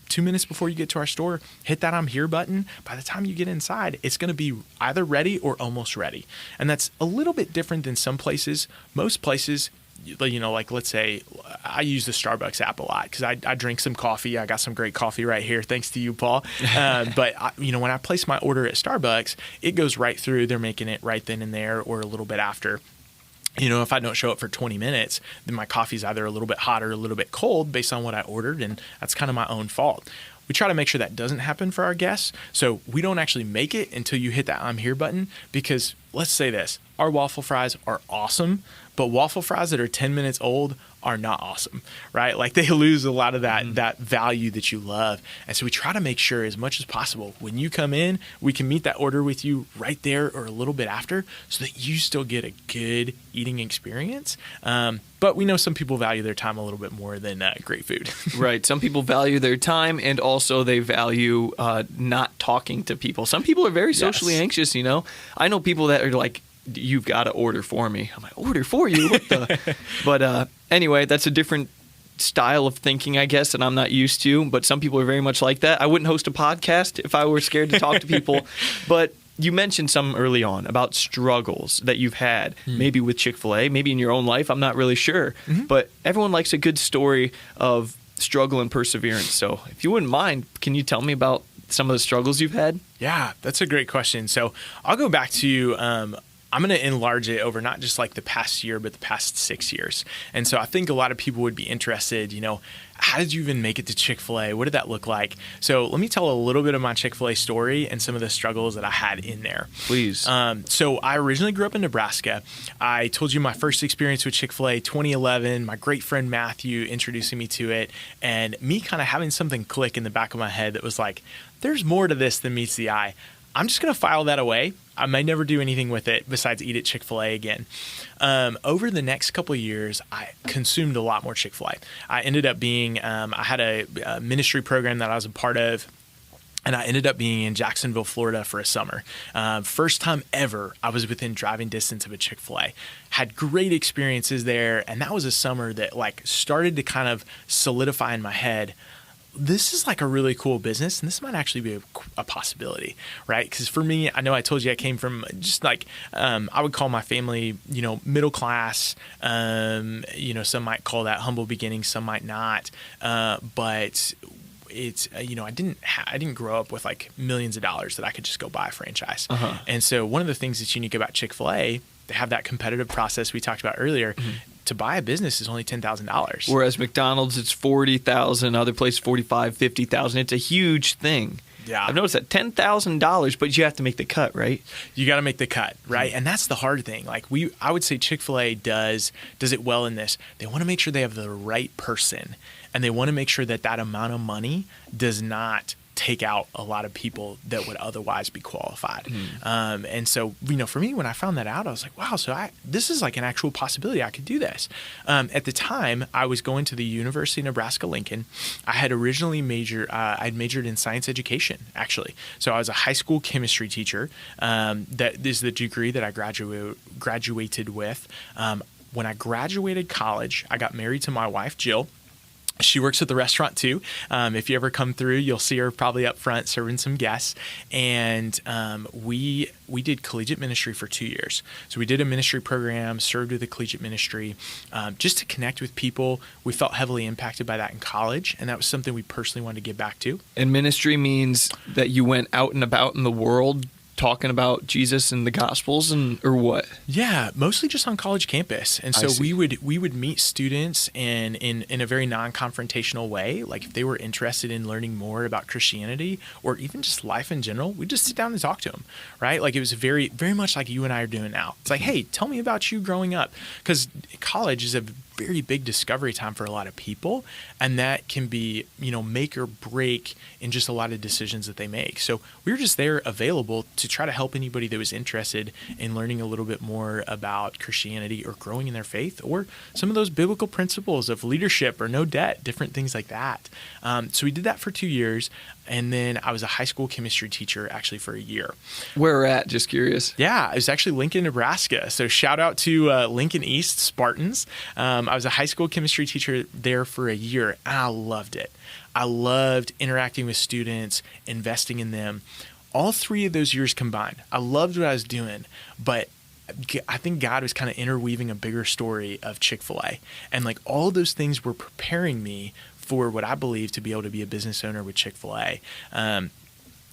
2 minutes before you get to our store, hit that I'm here button. By the time you get inside, it's going to be either ready or almost ready. And that's a little bit different than some places. Most places, like let's say I use the Starbucks app a lot because I drink some coffee. I got some great coffee right here. Thanks to you, Paul. But when I place my order at Starbucks, it goes right through. They're making it right then and there or a little bit after. If I don't show up for 20 minutes, then my coffee's either a little bit hot or a little bit cold based on what I ordered, and that's kind of my own fault. We try to make sure that doesn't happen for our guests, so we don't actually make it until you hit that I'm here button because let's say this, our waffle fries are awesome, but waffle fries that are 10 minutes old are not awesome, right? Like they lose a lot of that value that you love. And so we try to make sure as much as possible when you come in, we can meet that order with you right there or a little bit after so that you still get a good eating experience. But we know some people value their time a little bit more than great food. Right. Some people value their time and also they value not talking to people. Some people are very socially anxious, I know people that are like, you've got to order for me. I'm like, order for you? What the? But anyway, that's a different style of thinking, I guess, that I'm not used to. But some people are very much like that. I wouldn't host a podcast if I were scared to talk to people. But you mentioned some early on about struggles that you've had, maybe with Chick-fil-A, maybe in your own life. I'm not really sure. But everyone likes a good story of struggle and perseverance. So if you wouldn't mind, can you tell me about some of the struggles you've had? Yeah, that's a great question. So I'll go back to I'm going to enlarge it over not just like the past year, but the past 6 years. And so I think a lot of people would be interested, how did you even make it to Chick-fil-A? What did that look like? So let me tell a little bit of my Chick-fil-A story and some of the struggles that I had in there. Please. So I originally grew up in Nebraska. I told you my first experience with Chick-fil-A, 2011, my great friend Matthew introducing me to it, and me kind of having something click in the back of my head that was like, there's more to this than meets the eye. I'm just going to file that away. I may never do anything with it besides eat at Chick-fil-A again. Over the next couple of years, I consumed a lot more Chick-fil-A. I ended up being, I had a ministry program that I was a part of, and I ended up being in Jacksonville, Florida for a summer. First time ever I was within driving distance of a Chick-fil-A. Had great experiences there, and that was a summer that like started to kind of solidify in my head, this is like a really cool business, and this might actually be a possibility, right? Because for me, I know I told you I came from just like, I would call my family, middle class. Some might call that humble beginnings, some might not. But it's, I didn't grow up with like millions of dollars that I could just go buy a franchise. And so one of the things that's unique about Chick-fil-A, they have that competitive process we talked about earlier. To buy a business is only $10,000. Whereas McDonald's, it's $40,000, other places $45,000, $50,000. It's a huge thing. Yeah. I've noticed that $10,000, but you have to make the cut, right? You got to make the cut, right? And that's the hard thing. Like I would say Chick-fil-A does it well in this. They want to make sure they have the right person, and they want to make sure that amount of money does not take out a lot of people that would otherwise be qualified. And so, for me, when I found that out, I was like, wow, so this is like an actual possibility. I could do this. At the time, I was going to the University of Nebraska-Lincoln. I had originally I'd majored in science education, actually. So I was a high school chemistry teacher. That is the degree that I graduated with. When I graduated college, I got married to my wife, Jill. She works at the restaurant too. If you ever come through, you'll see her probably up front serving some guests. And we did collegiate ministry for 2 years. So we did a ministry program, served with the collegiate ministry, just to connect with people. We felt heavily impacted by that in college, and that was something we personally wanted to give back to. And ministry means that you went out and about in the world talking about Jesus and the Gospels, or what? Yeah, mostly just on college campus. And so we would meet students in a very non-confrontational way. Like if they were interested in learning more about Christianity or even just life in general, we'd just sit down and talk to them, right? Like it was very, very much like you and I are doing now. It's like, hey, tell me about you growing up. Because college is a very big discovery time for a lot of people, and that can be, make or break in just a lot of decisions that they make. So we were just there available to try to help anybody that was interested in learning a little bit more about Christianity or growing in their faith, or some of those biblical principles of leadership or no debt, different things like that. So we did that for 2 years. And then I was a high school chemistry teacher actually for a year. Where at? Just curious. Yeah, it was actually Lincoln, Nebraska. So shout out to Lincoln East Spartans. I was a high school chemistry teacher there for a year, and I loved it. I loved interacting with students, investing in them. All 3 of those years combined, I loved what I was doing, but I think God was kind of interweaving a bigger story of Chick-fil-A. And like all those things were preparing me for what I believe to be able to be a business owner with Chick-fil-A.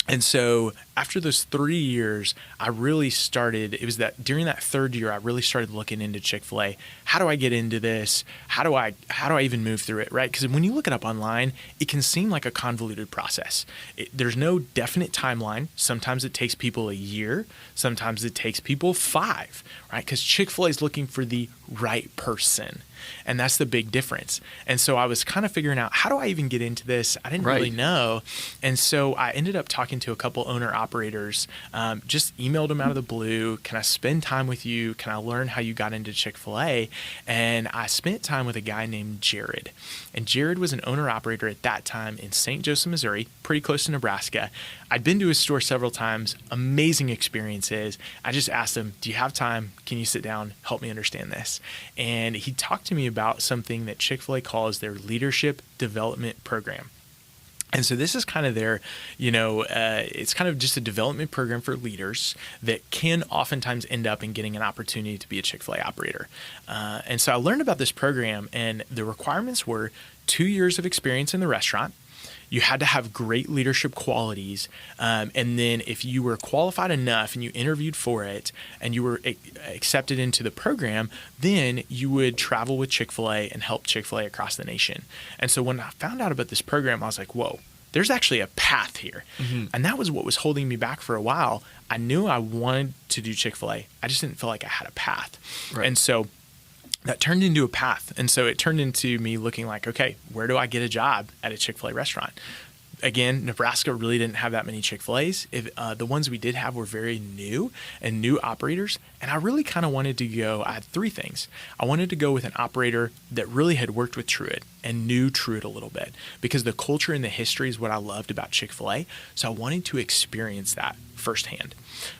And so after those 3 years, I really started, it was that during that third year, I really started looking into Chick-fil-A. How do I get into this? How do I even move through it, right? Because when you look it up online, it can seem like a convoluted process. There's no definite timeline. Sometimes it takes people a year. Sometimes it takes people 5, right? Because Chick-fil-A is looking for the right person. And that's the big difference. And so I was kind of figuring out, how do I even get into this? I didn't really know. And so I ended up talking to a couple owner-operators, just emailed them out of the blue. Can I spend time with you? Can I learn how you got into Chick-fil-A? And I spent time with a guy named Jared. And Jared was an owner-operator at that time in St. Joseph, Missouri, pretty close to Nebraska. I'd been to his store several times, amazing experiences. I just asked him, do you have time? Can you sit down, help me understand this? And he talked to me about something that Chick-fil-A calls their leadership development program. And so this is kind of their, it's kind of just a development program for leaders that can oftentimes end up in getting an opportunity to be a Chick-fil-A operator. And so I learned about this program, and the requirements were 2 years of experience in the restaurant. You had to have great leadership qualities. And then if you were qualified enough and you interviewed for it and you were accepted into the program, then you would travel with Chick-fil-A and help Chick-fil-A across the nation. And so when I found out about this program, I was like, whoa, there's actually a path here. And that was what was holding me back for a while. I knew I wanted to do Chick-fil-A. I just didn't feel like I had a path. Right. And so that turned into a path. And so it turned into me looking like, okay, where do I get a job at a Chick-fil-A restaurant? Again, Nebraska really didn't have that many Chick-fil-A's. The ones we did have were very new and new operators. And I really kind of wanted to go, I had three things. I wanted to go with an operator that really had worked with Truett and knew Truett a little bit, because the culture and the history is what I loved about Chick-fil-A. So I wanted to experience that firsthand.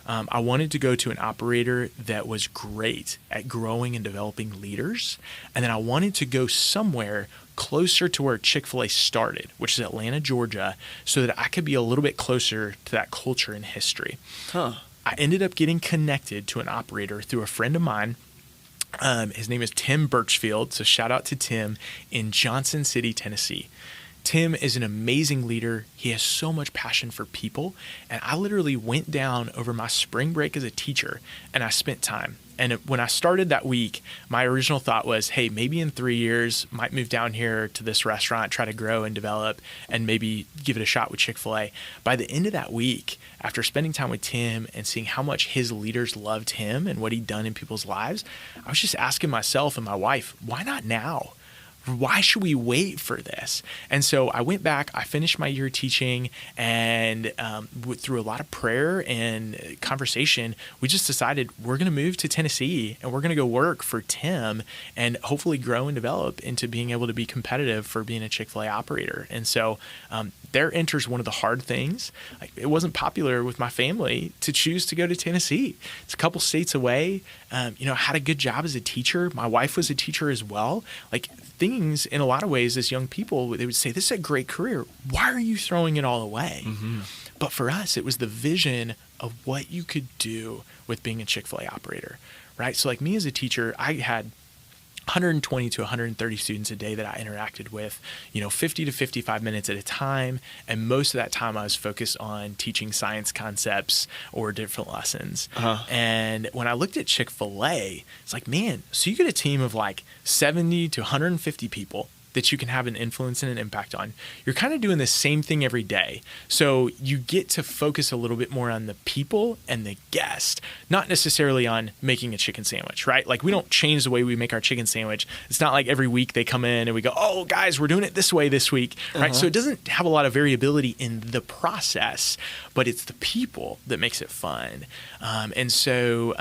I wanted to go to an operator that was great at growing and developing leaders. And then I wanted to go somewhere closer to where Chick-fil-A started, which is Atlanta, Georgia, so that I could be a little bit closer to that culture and history. I ended up getting connected to an operator through a friend of mine. His name is Tim Birchfield, so shout out to Tim, in Johnson City, Tennessee. Tim is an amazing leader. He has so much passion for people. And I literally went down over my spring break as a teacher and I spent time. And when I started that week, my original thought was, hey, maybe in 3 years, might move down here to this restaurant, try to grow and develop, and maybe give it a shot with Chick-fil-A. By the end of that week, after spending time with Tim and seeing how much his leaders loved him and what he'd done in people's lives, I was just asking myself and my wife, why not now? Why should we wait for this? And so I went back, I finished my year teaching, and through a lot of prayer and conversation, we just decided we're going to move to Tennessee and we're going to go work for Tim and hopefully grow and develop into being able to be competitive for being a Chick-fil-A operator. And so there enters one of the hard things. It wasn't popular with my family to choose to go to Tennessee. It's a couple states away. I had a good job as a teacher. My wife was a teacher as well. Things in a lot of ways as young people, they would say, this is a great career. Why are you throwing it all away? But for us, it was the vision of what you could do with being a Chick-fil-A operator, right? So like me as a teacher, I had 120 to 130 students a day that I interacted with, 50 to 55 minutes at a time. And most of that time I was focused on teaching science concepts or different lessons. And when I looked at Chick-fil-A, it's like, man, so you get a team of like 70 to 150 people that you can have an influence and an impact on. You're kind of doing the same thing every day. So you get to focus a little bit more on the people and the guest, not necessarily on making a chicken sandwich, right? Like we don't change the way we make our chicken sandwich. It's not like every week they come in and we go, oh guys, we're doing it this way this week, right? So it doesn't have a lot of variability in the process, but it's the people that makes it fun. So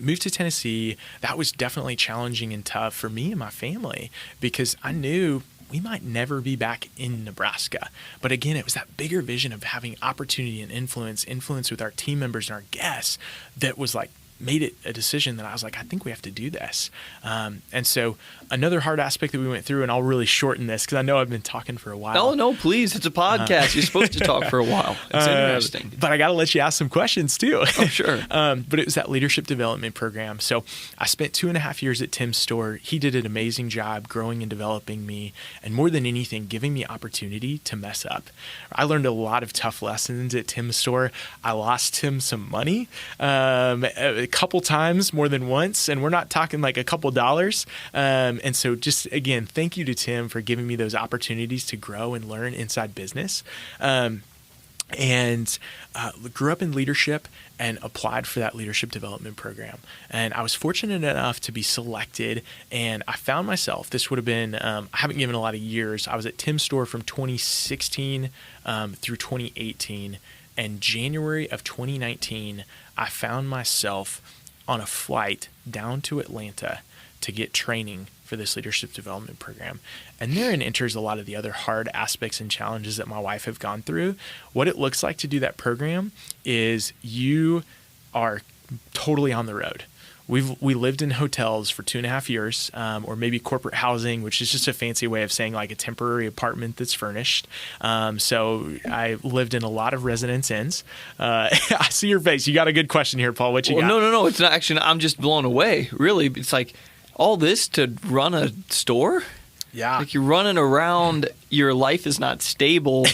moved to Tennessee. That was definitely challenging and tough for me and my family because I knew we might never be back in Nebraska. But again, it was that bigger vision of having opportunity and influence with our team members and our guests that was like, made it a decision that I was like, I think we have to do this. And so another hard aspect that we went through, and I'll really shorten this because I know I've been talking for a while. No, please. It's a podcast. You're supposed to talk for a while. It's interesting. But I got to let you ask some questions too. Oh, sure. But it was that leadership development program. So I spent 2.5 years at Tim's store. He did an amazing job growing and developing me, and more than anything, giving me opportunity to mess up. I learned a lot of tough lessons at Tim's store. I lost Tim some money. A couple times, more than once, and we're not talking like a couple dollars. And so just again, thank you to Tim for giving me those opportunities to grow and learn inside business. And grew up in leadership and applied for that leadership development program. And I was fortunate enough to be selected, and I found myself, this would have been, I haven't given a lot of years. I was at Tim's store from 2016 through 2018. And January of 2019, I found myself on a flight down to Atlanta to get training for this leadership development program. And therein enters a lot of the other hard aspects and challenges that my wife have gone through. What it looks like to do that program is you are totally on the road. We lived in hotels for 2.5 years, or maybe corporate housing, which is just a fancy way of saying like a temporary apartment that's furnished. So I lived in a lot of residence inns. I see your face. You got a good question here, Paul. What you got? No. It's not actually. I'm just blown away. Really, it's like all this to run a store. Yeah. Like you're running around, your life is not stable.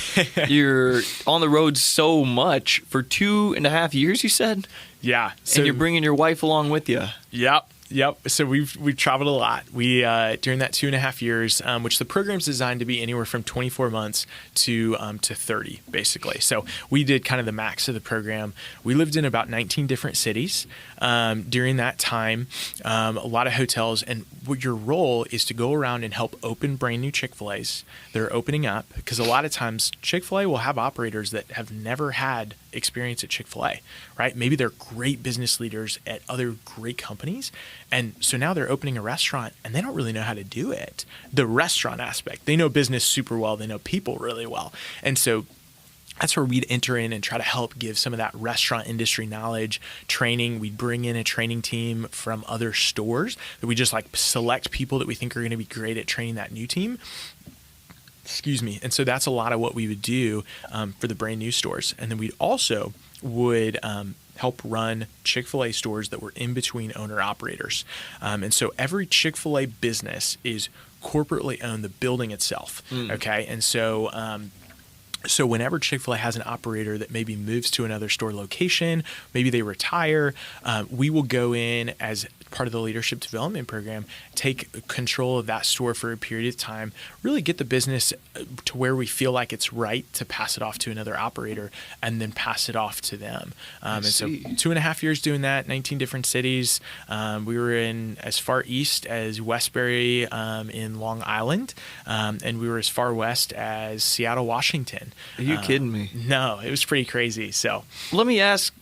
You're on the road so much for 2.5 years, you said? Yeah. And you're bringing your wife along with you. Yep. So we've traveled a lot. We during that 2.5 years, which the program's designed to be anywhere from 24 months to 30, basically. So we did kind of the max of the program. We lived in about 19 different cities during that time. A lot of hotels, and what your role is to go around and help open brand new Chick-fil-A's. They're opening up because a lot of times Chick-fil-A will have operators that have never had experience at Chick-fil-A, right? Maybe they're great business leaders at other great companies. And so now they're opening a restaurant and they don't really know how to do it. The restaurant aspect, they know business super well. They know people really well. And so that's where we'd enter in and try to help give some of that restaurant industry knowledge, training. We'd bring in a training team from other stores that we just like select people that we think are going to be great at training that new team. Excuse me. And so that's a lot of what we would do for the brand new stores. And then we'd also would help run Chick-fil-A stores that were in between owner operators. And so every Chick-fil-A business is corporately owned, the building itself. Okay. And so so whenever Chick-fil-A has an operator that maybe moves to another store location, maybe they retire, we will go in as part of the leadership development program, take control of that store for a period of time, really get the business to where we feel like it's right to pass it off to another operator and then pass it off to them. And so 2.5 years doing that, 19 different cities. We were in as far east as Westbury in Long Island, and we were as far west as Seattle, Washington. Are you kidding me? No, it was pretty crazy. So let me ask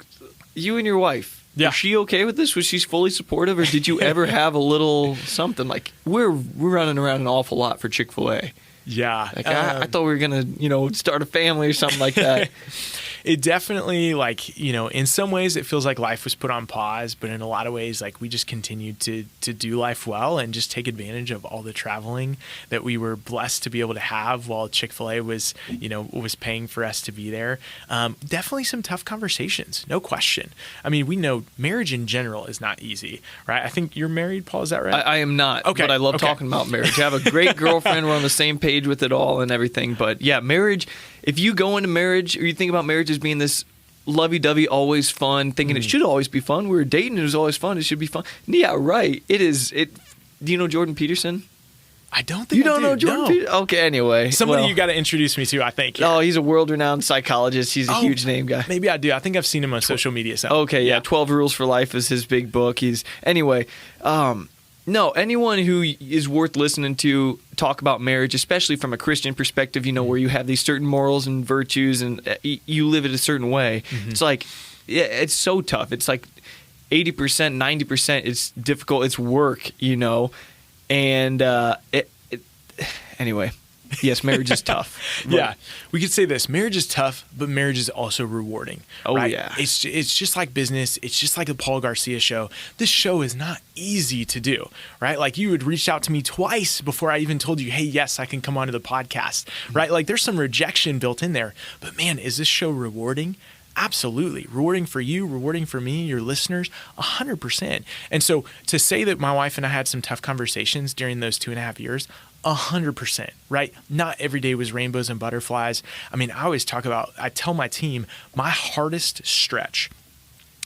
you and your wife. Yeah. Was she okay with this? Was she fully supportive, or did you ever have a little something like we're running around an awful lot for Chick-fil-A? Yeah. Like I thought we were gonna, start a family or something like that. It definitely, in some ways it feels like life was put on pause, but in a lot of ways, we just continued to do life well and just take advantage of all the traveling that we were blessed to be able to have while Chick-fil-A was paying for us to be there. Definitely some tough conversations, no question. I mean, we know marriage in general is not easy, right? I think you're married, Paul, is that right? I am not, okay. But I love talking about marriage. I have a great girlfriend. We're on the same page with it all and everything. But yeah, marriage, if you go into marriage or you think about marriage as being this lovey-dovey, always fun, thinking it should always be fun. We were dating, it was always fun. It should be fun. Yeah, right. It is. Do you know Jordan Peterson? I don't think you don't know Jordan Peterson? Okay, anyway. Somebody you got to introduce me to, I think. Yeah. Oh, he's a world-renowned psychologist. He's a huge name guy. Maybe I do. I think I've seen him on social media. Okay, yeah. 12 Rules for Life is his big book. No, anyone who is worth listening to talk about marriage, especially from a Christian perspective, where you have these certain morals and virtues and you live it a certain way. It's like, it's so tough. It's like 80%, 90%, it's difficult. It's work, and anyway. Yes, marriage is tough. Yeah, we could say this: marriage is tough, but marriage is also rewarding. Oh, right? yeah. It's just like business. It's just like the Paul Garcia show. This show is not easy to do, right? Like you had reached out to me twice before I even told you, hey, yes, I can come onto the podcast, right? Like there's some rejection built in there. But man, is this show rewarding? Absolutely. Rewarding for you, rewarding for me, your listeners, 100%. And so to say that my wife and I had some tough conversations during those 2.5 years, 100%, right? Not every day was rainbows and butterflies. I mean, I tell my team, my hardest stretch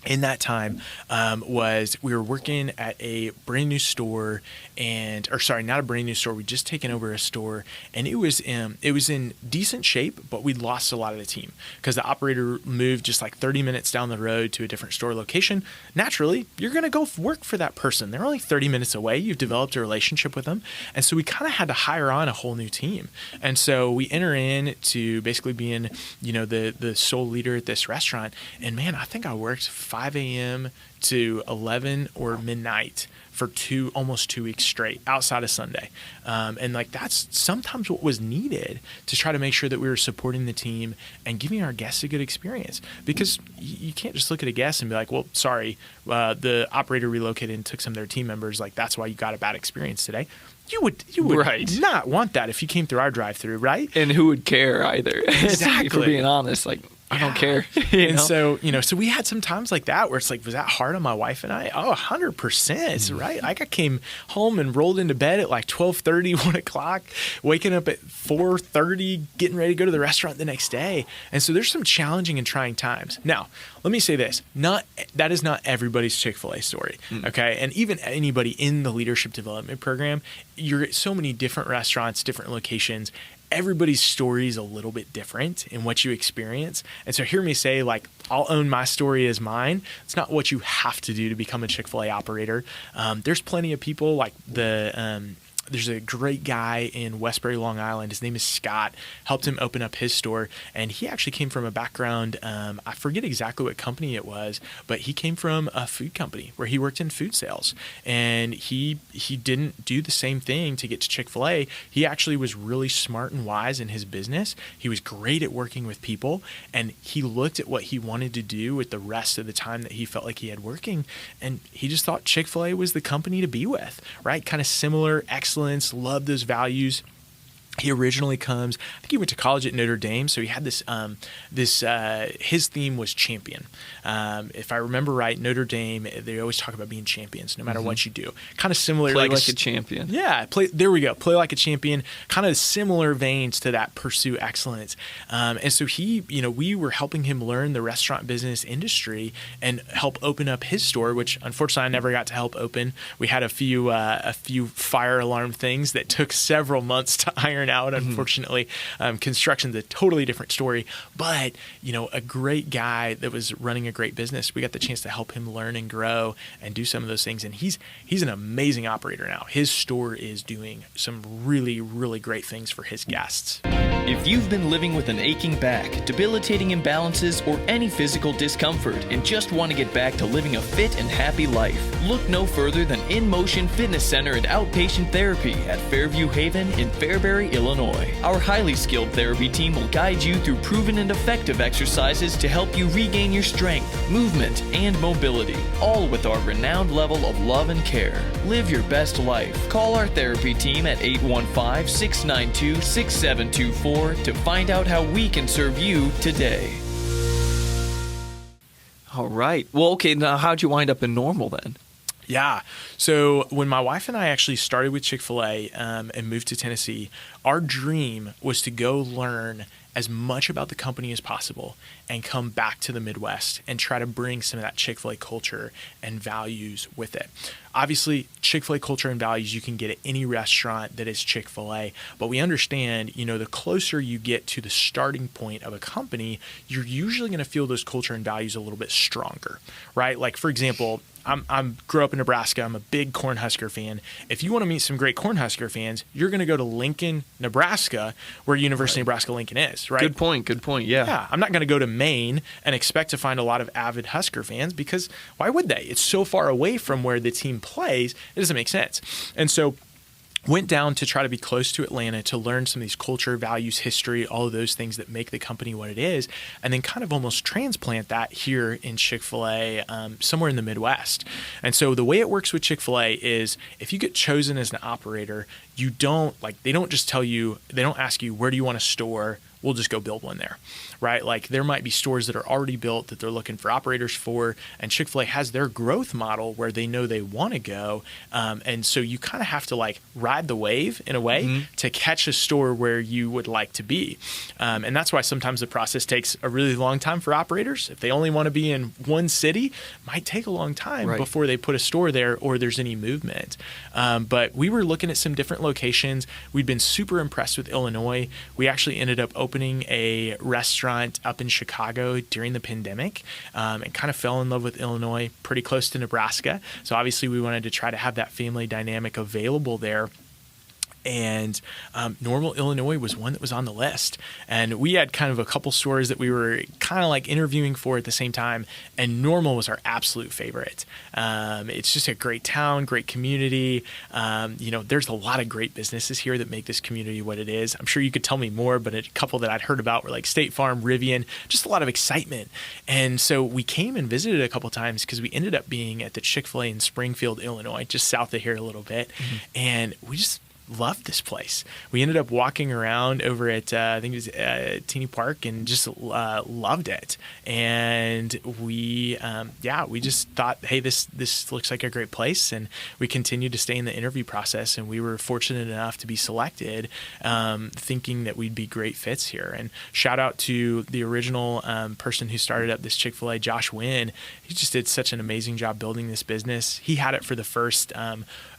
in that time was we were working at a brand new store not a brand new store. We'd just taken over a store and it was in decent shape, but we'd lost a lot of the team because the operator moved just like 30 minutes down the road to a different store location. Naturally, you're going to go work for that person. They're only 30 minutes away. You've developed a relationship with them. And so we kind of had to hire on a whole new team. And so we enter in to basically being, the sole leader at this restaurant. And man, I think I worked 5 a.m. to 11 or midnight for almost 2 weeks straight outside of Sunday. And that's sometimes what was needed to try to make sure that we were supporting the team and giving our guests a good experience, because you can't just look at a guest and be like, well, sorry, the operator relocated and took some of their team members. Like that's why you got a bad experience today. You would right. not want that if you came through our drive-through, right? And who would care either? Exactly. For being honest, I don't care. So we had some times like that where it's like, was that hard on my wife and I? Oh, 100%, right? Like I came home and rolled into bed at like 12:30, 1 o'clock, waking up at 4:30, getting ready to go to the restaurant the next day. And so there's some challenging and trying times. Now, let me say this, that is not everybody's Chick-fil-A story, okay? And even anybody in the leadership development program, you're at so many different restaurants, different locations. Everybody's story is a little bit different in what you experience. And so hear me say, like, I'll own my story as mine. It's not what you have to do to become a Chick-fil-A operator. There's plenty of people like there's a great guy in Westbury, Long Island. His name is Scott. Helped him open up his store. And he actually came from a background, I forget exactly what company it was, but he came from a food company where he worked in food sales. And he didn't do the same thing to get to Chick-fil-A. He actually was really smart and wise in his business. He was great at working with people. And he looked at what he wanted to do with the rest of the time that he felt like he had working. And he just thought Chick-fil-A was the company to be with, right? Kind of similar, excellence, love those values. He originally comes, I think he went to college at Notre Dame, so he had this, his theme was champion. If I remember right, Notre Dame, they always talk about being champions no matter what you do. Kind of similar. Play like a champion. Yeah, there we go. Play like a champion. Kind of similar veins to that, pursue excellence. And so we were helping him learn the restaurant business industry and help open up his store, which unfortunately I never got to help open. We had a few fire alarm things that took several months to iron out, unfortunately. Construction's a totally different story, but a great guy that was running a great business. We got the chance to help him learn and grow and do some of those things, and he's an amazing operator now. His store is doing some really, really great things for his guests. If you've been living with an aching back, debilitating imbalances, or any physical discomfort and just want to get back to living a fit and happy life, look no further than InMotion Fitness Center and Outpatient Therapy at Fairview Haven in Fairbury, Illinois. Our highly skilled therapy team will guide you through proven and effective exercises to help you regain your strength, movement, and mobility, all with our renowned level of love and care. Live your best life. Call our therapy team at 815-692-6724 to find out how we can serve you today. All right. Well, okay, now how'd you wind up in Normal then? Yeah. So when my wife and I actually started with Chick-fil-A and moved to Tennessee, our dream was to go learn as much about the company as possible and come back to the Midwest and try to bring some of that Chick-fil-A culture and values with it. Obviously, Chick-fil-A culture and values you can get at any restaurant that is Chick-fil-A, but we understand, the closer you get to the starting point of a company, you're usually going to feel those culture and values a little bit stronger, right? Like, for example, I'm grew up in Nebraska. I'm a big Cornhusker fan. If you want to meet some great Cornhusker fans, you're going to go to Lincoln, Nebraska, where University of Nebraska-Lincoln is, right? Good point. Yeah. Yeah. I'm not going to go to Maine and expect to find a lot of avid Husker fans because why would they? It's so far away from where the team plays. It doesn't make sense. And so went down to try to be close to Atlanta to learn some of these culture, values, history, all of those things that make the company what it is, and then kind of almost transplant that here in Chick-fil-A somewhere in the Midwest. And so the way it works with Chick-fil-A is if you get chosen as an operator, they don't just tell you, they don't ask you, where do you want a store? We'll just go build one there, right? Like there might be stores that are already built that they're looking for operators for, and Chick-fil-A has their growth model where they know they want to go. And so you kind of have to like ride the wave in a way to catch a store where you would like to be. And that's why sometimes the process takes a really long time for operators. If they only want to be in one city, it might take a long time before they put a store there or there's any movement. But we were looking at some different locations. We'd been super impressed with Illinois. We actually ended up opening a restaurant up in Chicago during the pandemic and kind of fell in love with Illinois, pretty close to Nebraska. So obviously we wanted to try to have that family dynamic available there. And Normal, Illinois was one that was on the list. And we had kind of a couple stores that we were kind of like interviewing for at the same time. And Normal was our absolute favorite. It's just a great town, great community. There's a lot of great businesses here that make this community what it is. I'm sure you could tell me more, but a couple that I'd heard about were like State Farm, Rivian, just a lot of excitement. And so we came and visited a couple times because we ended up being at the Chick-fil-A in Springfield, Illinois, just south of here a little bit. And we just loved this place. We ended up walking around over at I think it was Teeny Park and just loved it. And we just thought, hey, this looks like a great place. And we continued to stay in the interview process, and we were fortunate enough to be selected, thinking that we'd be great fits here. And shout out to the original person who started up this Chick-fil-A, Josh Wynn. He just did such an amazing job building this business. He had it for the first, I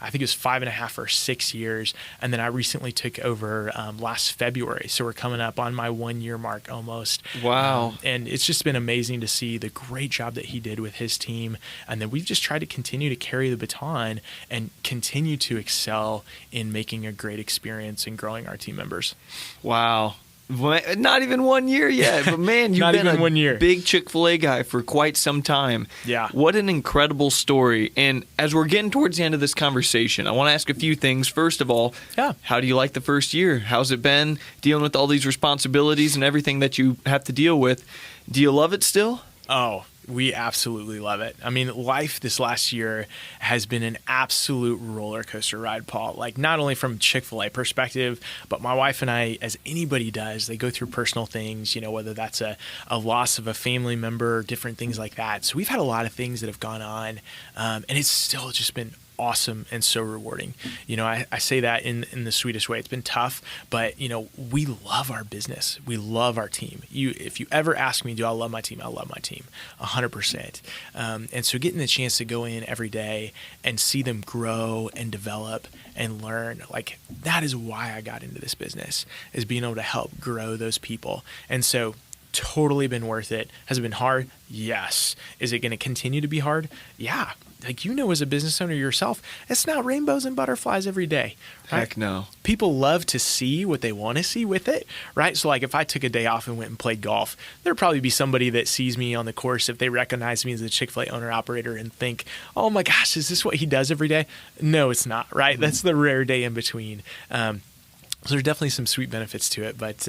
think it was 5.5 or 6 years. And then I recently took over last February. So we're coming up on my 1 year mark almost. Wow. And it's just been amazing to see the great job that he did with his team. And then we've just tried to continue to carry the baton and continue to excel in making a great experience and growing our team members. Wow. Not even 1 year yet, but man, you've been a big Chick-fil-A guy for quite some time. Yeah. What an incredible story. And as we're getting towards the end of this conversation, I want to ask a few things. First of all, how do you like the first year? How's it been dealing with all these responsibilities and everything that you have to deal with? Do you love it still? Oh, we absolutely love it. I mean, life this last year has been an absolute roller coaster ride, Paul. Like, not only from Chick-fil-A perspective, but my wife and I, as anybody does, they go through personal things, whether that's a loss of a family member, different things like that. So we've had a lot of things that have gone on, and it's still just been awesome and so rewarding. I say that in the sweetest way. It's been tough, but we love our business. We love our team. If you ever ask me, do I love my team? I love my team 100%. And so getting the chance to go in every day and see them grow and develop and learn, like, that is why I got into this business, is being able to help grow those people. And so totally been worth it. Has it been hard? Yes. Is it going to continue to be hard? Yeah. Like, as a business owner yourself, it's not rainbows and butterflies every day. Right? Heck no. People love to see what they want to see with it, right? So, like, if I took a day off and went and played golf, there'd probably be somebody that sees me on the course, if they recognize me as a Chick-fil-A owner-operator, and think, oh my gosh, is this what he does every day? No, it's not, right? That's the rare day in between. So there's definitely some sweet benefits to it, but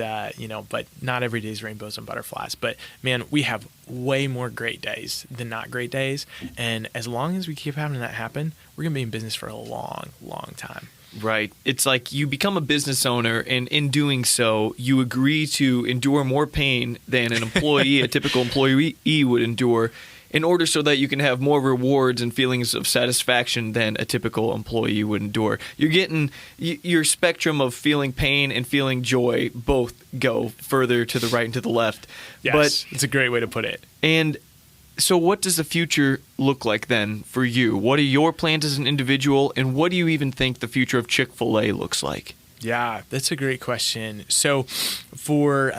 but not every day is rainbows and butterflies. But man, we have way more great days than not great days, and as long as we keep having that happen, we're gonna be in business for a long, long time. Right. It's like you become a business owner, and in doing so, you agree to endure more pain than an employee, a typical employee would endure, in order so that you can have more rewards and feelings of satisfaction than a typical employee would endure. You're getting your spectrum of feeling pain and feeling joy both go further to the right and to the left. Yes, but it's a great way to put it. And so what does the future look like then for you? What are your plans as an individual, and what do you even think the future of Chick-fil-A looks like? Yeah, that's a great question. So for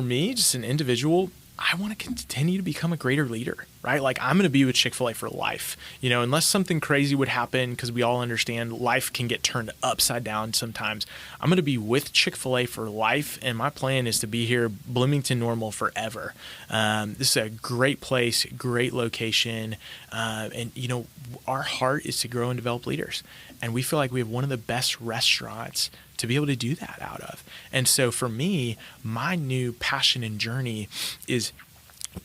me, just an individual, I want to continue to become a greater leader, right? Like, I'm going to be with Chick-fil-A for life, unless something crazy would happen, because we all understand life can get turned upside down sometimes. I'm going to be with Chick-fil-A for life, and my plan is to be here, Bloomington Normal, forever. This is a great place, great location, and our heart is to grow and develop leaders, and we feel like we have one of the best restaurants to be able to do that out of. And so for me, my new passion and journey is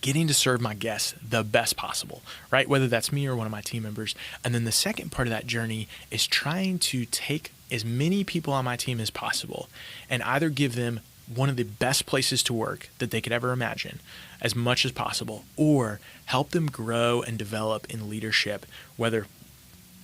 getting to serve my guests the best possible, right? Whether that's me or one of my team members. And then the second part of that journey is trying to take as many people on my team as possible and either give them one of the best places to work that they could ever imagine as much as possible, or help them grow and develop in leadership, whether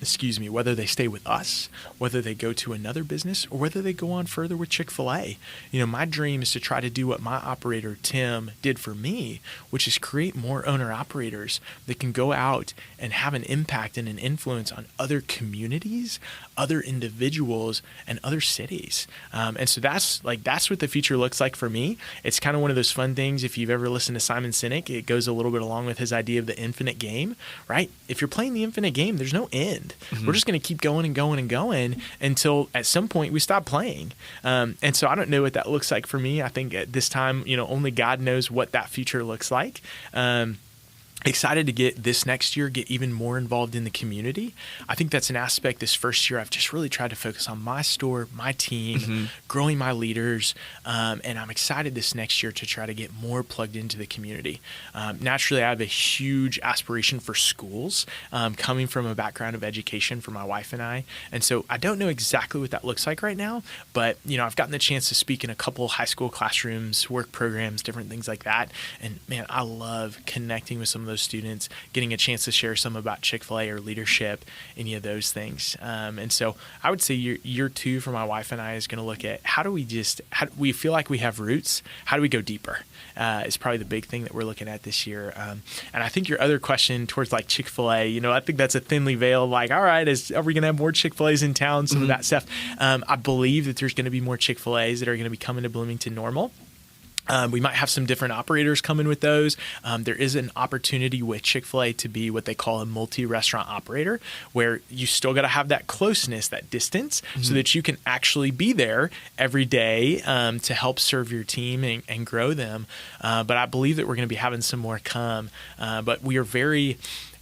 they stay with us, whether they go to another business, or whether they go on further with Chick-fil-A. My dream is to try to do what my operator, Tim, did for me, which is create more owner-operators that can go out and have an impact and an influence on other communities, other individuals, and other cities. And so that's what the future looks like for me. It's kind of one of those fun things. If you've ever listened to Simon Sinek, it goes a little bit along with his idea of the infinite game, right? If you're playing the infinite game, there's no end. Mm-hmm. We're just going to keep going and going and going until at some point we stop playing. And so I don't know what that looks like for me. I think at this time, only God knows what that future looks like. excited to get this next year, get even more involved in the community. I think that's an aspect this first year I've just really tried to focus on my store, my team, growing my leaders, and I'm excited this next year to try to get more plugged into the community. Naturally, I have a huge aspiration for schools, coming from a background of education for my wife and I, and so I don't know exactly what that looks like right now, but I've gotten the chance to speak in a couple high school classrooms, work programs, different things like that, and man, I love connecting with some of those students, getting a chance to share some about Chick-fil-A or leadership, any of those things. And so I would say year 2 for my wife and I is going to look at how do we feel like we have roots? How do we go deeper? Is probably the big thing that we're looking at this year. And I think your other question towards like Chick-fil-A, I think that's a thinly veiled, like, all right, are we going to have more Chick-fil-A's in town? Some of that stuff. I believe that there's going to be more Chick-fil-A's that are going to be coming to Bloomington Normal. We might have some different operators come in with those. There is an opportunity with Chick-fil-A to be what they call a multi-restaurant operator, where you still got to have that closeness, that distance, so that you can actually be there every day to help serve your team and grow them. But I believe that we're going to be having some more come. But we are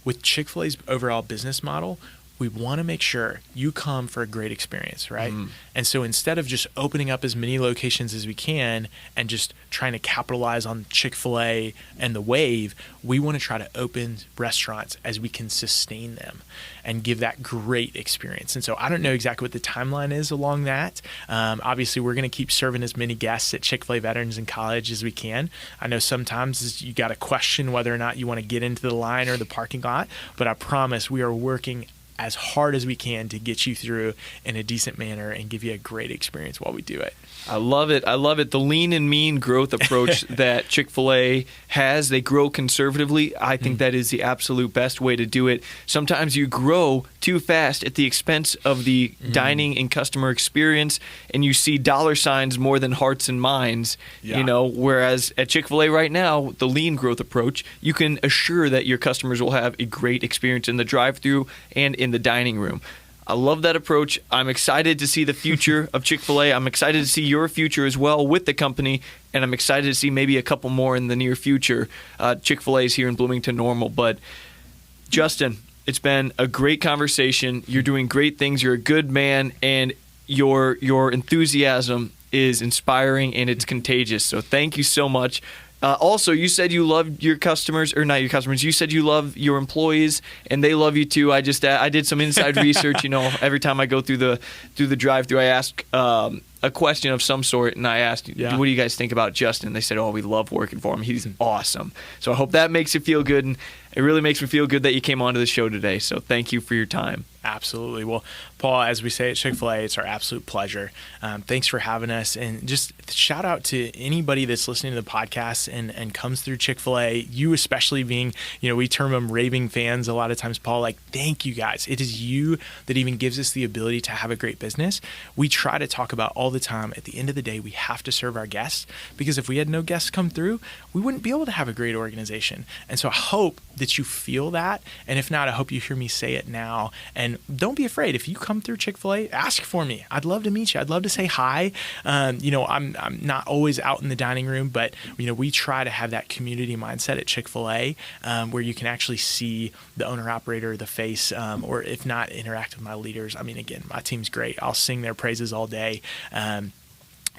with Chick-fil-A's overall business model, we want to make sure you come for a great experience, right? And so instead of just opening up as many locations as we can and just trying to capitalize on Chick-fil-A and the wave, we want to try to open restaurants as we can sustain them and give that great experience. And so I don't know exactly what the timeline is along that. Obviously, we're going to keep serving as many guests at Chick-fil-A Veterans in College as we can. I know sometimes you got to question whether or not you want to get into the line or the parking lot, but I promise we are working as hard as we can to get you through in a decent manner and give you a great experience while we do it. I love it. I love it. The lean and mean growth approach that Chick-fil-A has, they grow conservatively. I think that is the absolute best way to do it. Sometimes you grow too fast at the expense of the dining and customer experience, and you see dollar signs more than hearts and minds, whereas at Chick-fil-A right now, the lean growth approach, you can assure that your customers will have a great experience in the drive-thru and in the dining room. I love that approach. I'm excited to see the future of Chick-fil-A. I'm excited to see your future as well with the company, and I'm excited to see maybe a couple more in the near future. Chick-fil-A's here in Bloomington Normal. But Justin, it's been a great conversation. You're doing great things. You're a good man, and your enthusiasm is inspiring and it's contagious. So thank you so much. Also, you said you love your customers, or not your customers. You said you love your employees, and they love you too. I did some inside research. Every time I go through the drive-thru, I ask a question of some sort, and I asked, what do you guys think about Justin? They said, we love working for him. He's awesome. So I hope that makes you feel good, and it really makes me feel good that you came onto the show today. So thank you for your time. Absolutely. Well, Paul, as we say at Chick-fil-A, it's our absolute pleasure. Thanks for having us. And just shout out to anybody that's listening to the podcast and comes through Chick-fil-A, you especially being, we term them raving fans a lot of times, Paul, thank you guys. It is you that even gives us the ability to have a great business. We try to talk about all the time, at the end of the day, we have to serve our guests, because if we had no guests come through, we wouldn't be able to have a great organization. And so I hope that you feel that. And if not, I hope you hear me say it now. And don't be afraid. If you come through Chick-fil-A, ask for me. I'd love to meet you. I'd love to say hi. I'm not always out in the dining room, but we try to have that community mindset at Chick-fil-A, where you can actually see the owner operator, the face, or if not, interact with my leaders. Again, my team's great. I'll sing their praises all day. And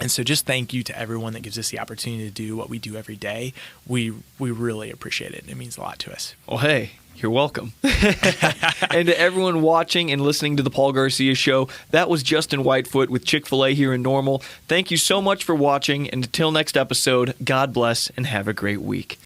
so just thank you to everyone that gives us the opportunity to do what we do every day. We really appreciate it. It means a lot to us. Well, hey, you're welcome. And to everyone watching and listening to the Paul Garcia Show, that was Justin Whitefoot with Chick-fil-A here in Normal. Thank you so much for watching, and until next episode, God bless and have a great week.